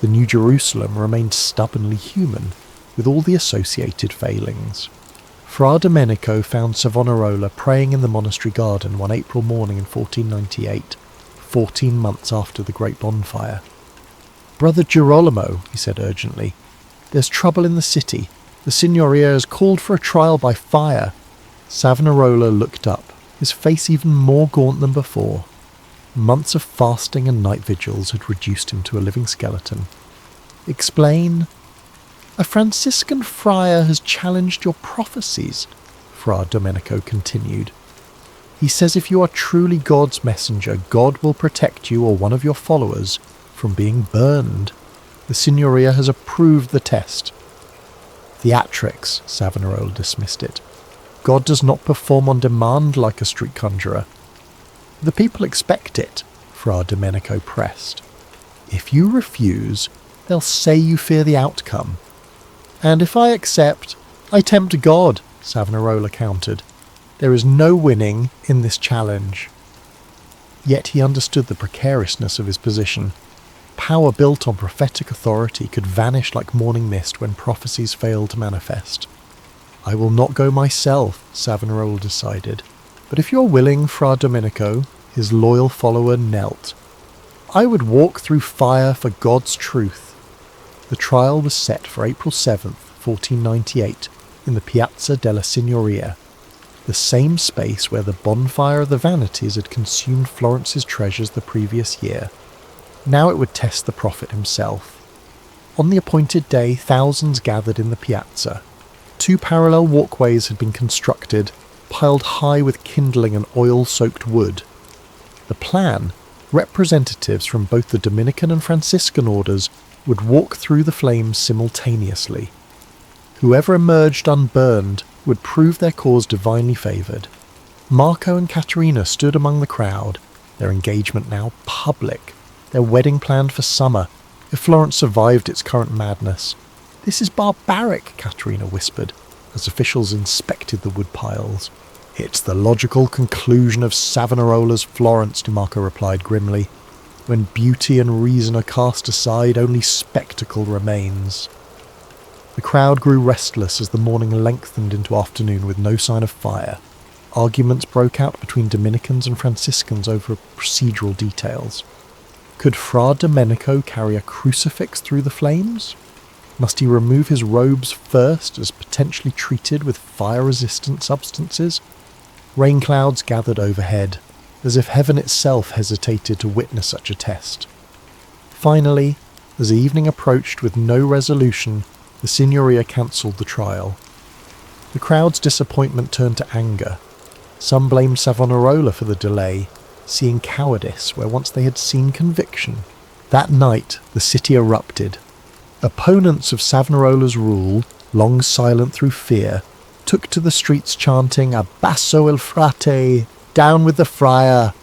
S1: The New Jerusalem remained stubbornly human, with all the associated failings. Fra Domenico found Savonarola praying in the monastery garden one April morning in 1498, 14 months after the Great Bonfire. "Brother Girolamo," he said urgently, "there's trouble in the city. The Signoria has called for a trial by fire." Savonarola looked up, his face even more gaunt than before. Months of fasting and night vigils had reduced him to a living skeleton. "Explain." "A Franciscan friar has challenged your prophecies," Fra Domenico continued. "He says if you are truly God's messenger, God will protect you or one of your followers from being burned. The Signoria has approved the test." "Theatrics," Savonarola dismissed it. "God does not perform on demand like a street conjurer." "The people expect it," Fra Domenico pressed. "If you refuse, they'll say you fear the outcome." "And if I accept, I tempt God," Savonarola countered. "There is no winning in this challenge." Yet he understood the precariousness of his position. Power built on prophetic authority could vanish like morning mist when prophecies failed to manifest. "I will not go myself," Savonarola decided. "But if you're willing, Fra Domenico," his loyal follower knelt. "I would walk through fire for God's truth." The trial was set for April 7th, 1498, in the Piazza della Signoria, the same space where the bonfire of the Vanities had consumed Florence's treasures the previous year. Now it would test the prophet himself. On the appointed day, thousands gathered in the piazza. 2 parallel walkways had been constructed, piled high with kindling and oil-soaked wood. The plan, representatives from both the Dominican and Franciscan orders would walk through the flames simultaneously. Whoever emerged unburned would prove their cause divinely favoured. Marco and Caterina stood among the crowd, their engagement now public, their wedding planned for summer, if Florence survived its current madness. "This is barbaric," Caterina whispered, as officials inspected the wood piles. "It's the logical conclusion of Savonarola's Florence," Marco replied grimly. "When beauty and reason are cast aside, only spectacle remains." The crowd grew restless as the morning lengthened into afternoon with no sign of fire. Arguments broke out between Dominicans and Franciscans over procedural details. Could Fra Domenico carry a crucifix through the flames? Must he remove his robes first, as potentially treated with fire-resistant substances? Rain clouds gathered overhead, as if heaven itself hesitated to witness such a test. Finally, as evening approached with no resolution, the Signoria cancelled the trial. The crowd's disappointment turned to anger. Some blamed Savonarola for the delay, seeing cowardice where once they had seen conviction. That night, the city erupted. Opponents of Savonarola's rule, long silent through fear, took to the streets chanting "Abbasso il frate," "Down with the friar."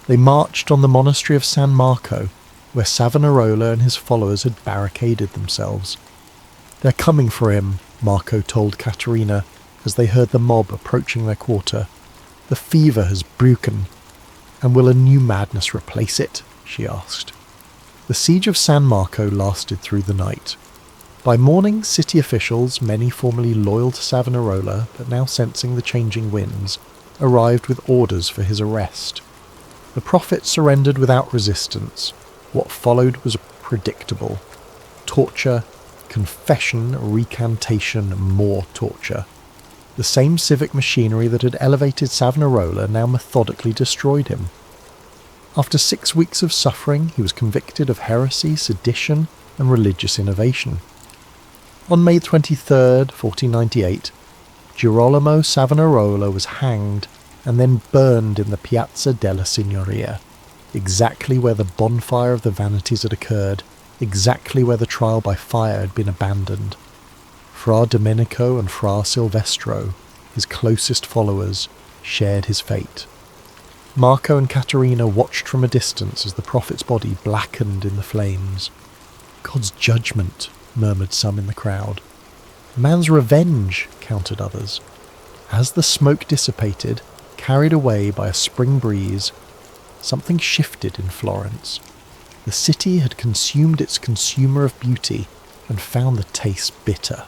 S1: They marched on the monastery of San Marco, where Savonarola and his followers had barricaded themselves. "They're coming for him," Marco told Caterina as they heard the mob approaching their quarter. "The fever has broken." "And will a new madness replace it?" she asked. The siege of San Marco lasted through the night. By morning, city officials, many formerly loyal to Savonarola but now sensing the changing winds, arrived with orders for his arrest. The prophet surrendered without resistance. What followed was predictable. Torture, confession, recantation, more torture. The same civic machinery that had elevated Savonarola now methodically destroyed him. After 6 weeks of suffering, he was convicted of heresy, sedition, and religious innovation. On May 23rd, 1498, Girolamo Savonarola was hanged and then burned in the Piazza della Signoria, exactly where the bonfire of the vanities had occurred, exactly where the trial by fire had been abandoned. Fra Domenico and Fra Silvestro, his closest followers, shared his fate. Marco and Caterina watched from a distance as the prophet's body blackened in the flames. "God's judgment," murmured some in the crowd. "Man's revenge," countered others. As the smoke dissipated, carried away by a spring breeze, something shifted in Florence. The city had consumed its consumer of beauty and found the taste bitter.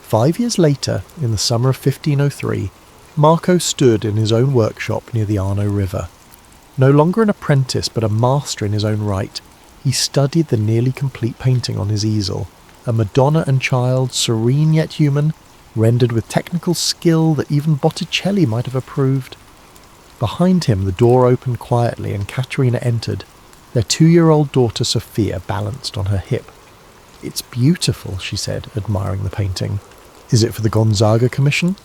S1: 5 years later, in the summer of 1503, Marco stood in his own workshop near the Arno River. No longer an apprentice but a master in his own right, he studied the nearly complete painting on his easel, a Madonna and Child, serene yet human, rendered with technical skill that even Botticelli might have approved. Behind him the door opened quietly and Caterina entered, their 2-year-old daughter Sophia balanced on her hip. "It's beautiful," she said, admiring the painting. "Is it for the Gonzaga Commission?"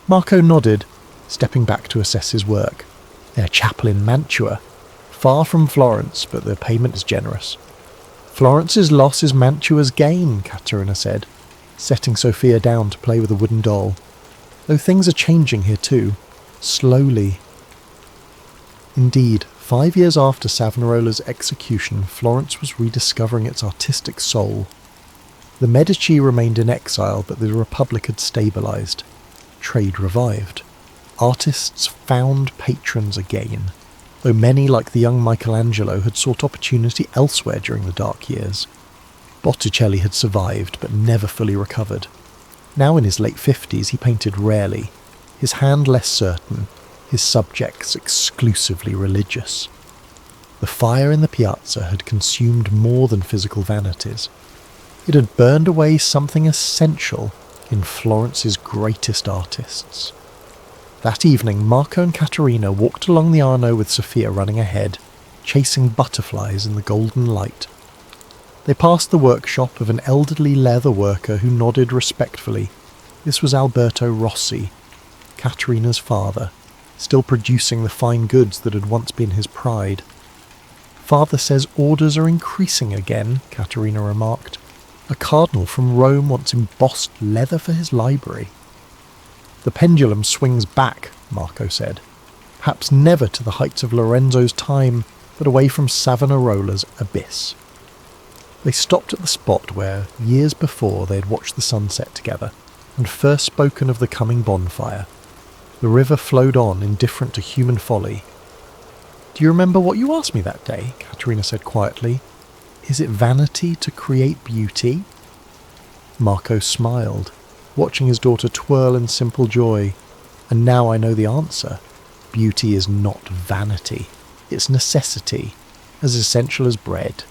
S1: Marco nodded, stepping back to assess his work. "Their chapel in Mantua. Far from Florence, but the payment is generous." "Florence's loss is Mantua's gain," Caterina said, setting Sophia down to play with a wooden doll. "Though things are changing here too. Slowly." Indeed, 5 years after Savonarola's execution, Florence was rediscovering its artistic soul. The Medici remained in exile, but the Republic had stabilised. Trade revived. Artists found patrons again, though many, like the young Michelangelo, had sought opportunity elsewhere during the dark years. Botticelli had survived, but never fully recovered. Now in his late 50s, he painted rarely, his hand less certain, his subjects exclusively religious. The fire in the piazza had consumed more than physical vanities. It had burned away something essential in Florence's greatest artists. That evening, Marco and Caterina walked along the Arno with Sophia running ahead, chasing butterflies in the golden light. They passed the workshop of an elderly leather worker who nodded respectfully. This was Alberto Rossi, Caterina's father, still producing the fine goods that had once been his pride. "Father says orders are increasing again," Caterina remarked. "A cardinal from Rome wants embossed leather for his library." "The pendulum swings back," Marco said. "Perhaps never to the heights of Lorenzo's time, but away from Savonarola's abyss." They stopped at the spot where, years before, they had watched the sunset together, and first spoken of the coming bonfire. The river flowed on, indifferent to human folly. "Do you remember what you asked me that day?" Caterina said quietly. "Is it vanity to create beauty?" Marco smiled, watching his daughter twirl in simple joy. "And now I know the answer. Beauty is not vanity. It's necessity, as essential as bread."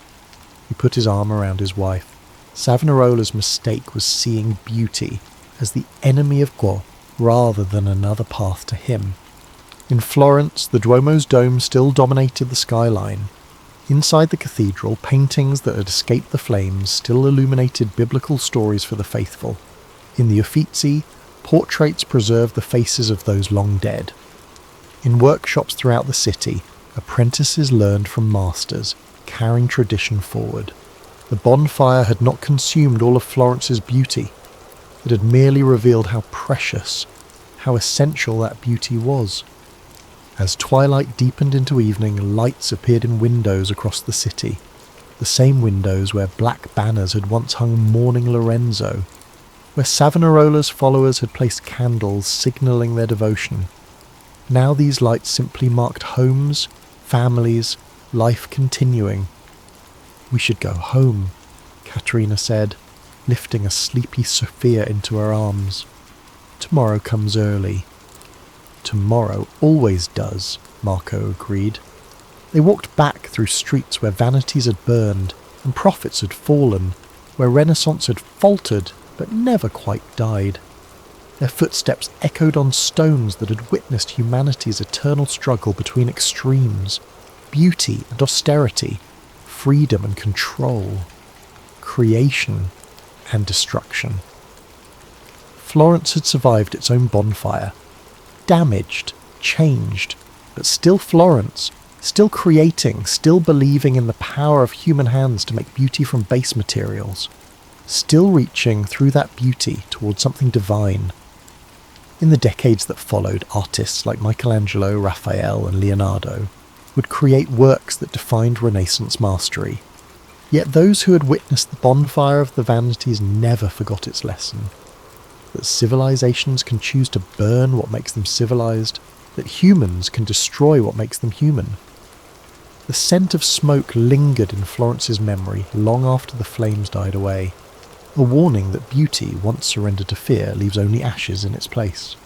S1: He put his arm around his wife. Savonarola's mistake was seeing beauty as the enemy of God rather than another path to him. In Florence, the Duomo's dome still dominated the skyline. Inside the cathedral, paintings that had escaped the flames still illuminated biblical stories for the faithful. In the Uffizi, portraits preserved the faces of those long dead. In workshops throughout the city, apprentices learned from masters, carrying tradition forward. The bonfire had not consumed all of Florence's beauty. It had merely revealed how precious, how essential that beauty was. As twilight deepened into evening, lights appeared in windows across the city, the same windows where black banners had once hung mourning Lorenzo, where Savonarola's followers had placed candles signalling their devotion. Now these lights simply marked homes, families, life continuing. "We should go home," Caterina said, lifting a sleepy Sophia into her arms. Tomorrow comes early. Tomorrow always does, Marco agreed. They walked back through streets where vanities had burned and prophets had fallen, where Renaissance had faltered but never quite died. Their footsteps echoed on stones that had witnessed humanity's eternal struggle between extremes, beauty and austerity, freedom and control, creation and destruction. Florence had survived its own bonfire, damaged, changed, but still Florence, still creating, still believing in the power of human hands to make beauty from base materials, still reaching through that beauty towards something divine. In the decades that followed, artists like Michelangelo, Raphael and Leonardo would create works that defined Renaissance mastery. Yet those who had witnessed the bonfire of the vanities never forgot its lesson. That civilizations can choose to burn what makes them civilized, that humans can destroy what makes them human. The scent of smoke lingered in Florence's memory long after the flames died away, a warning that beauty, once surrendered to fear, leaves only ashes in its place.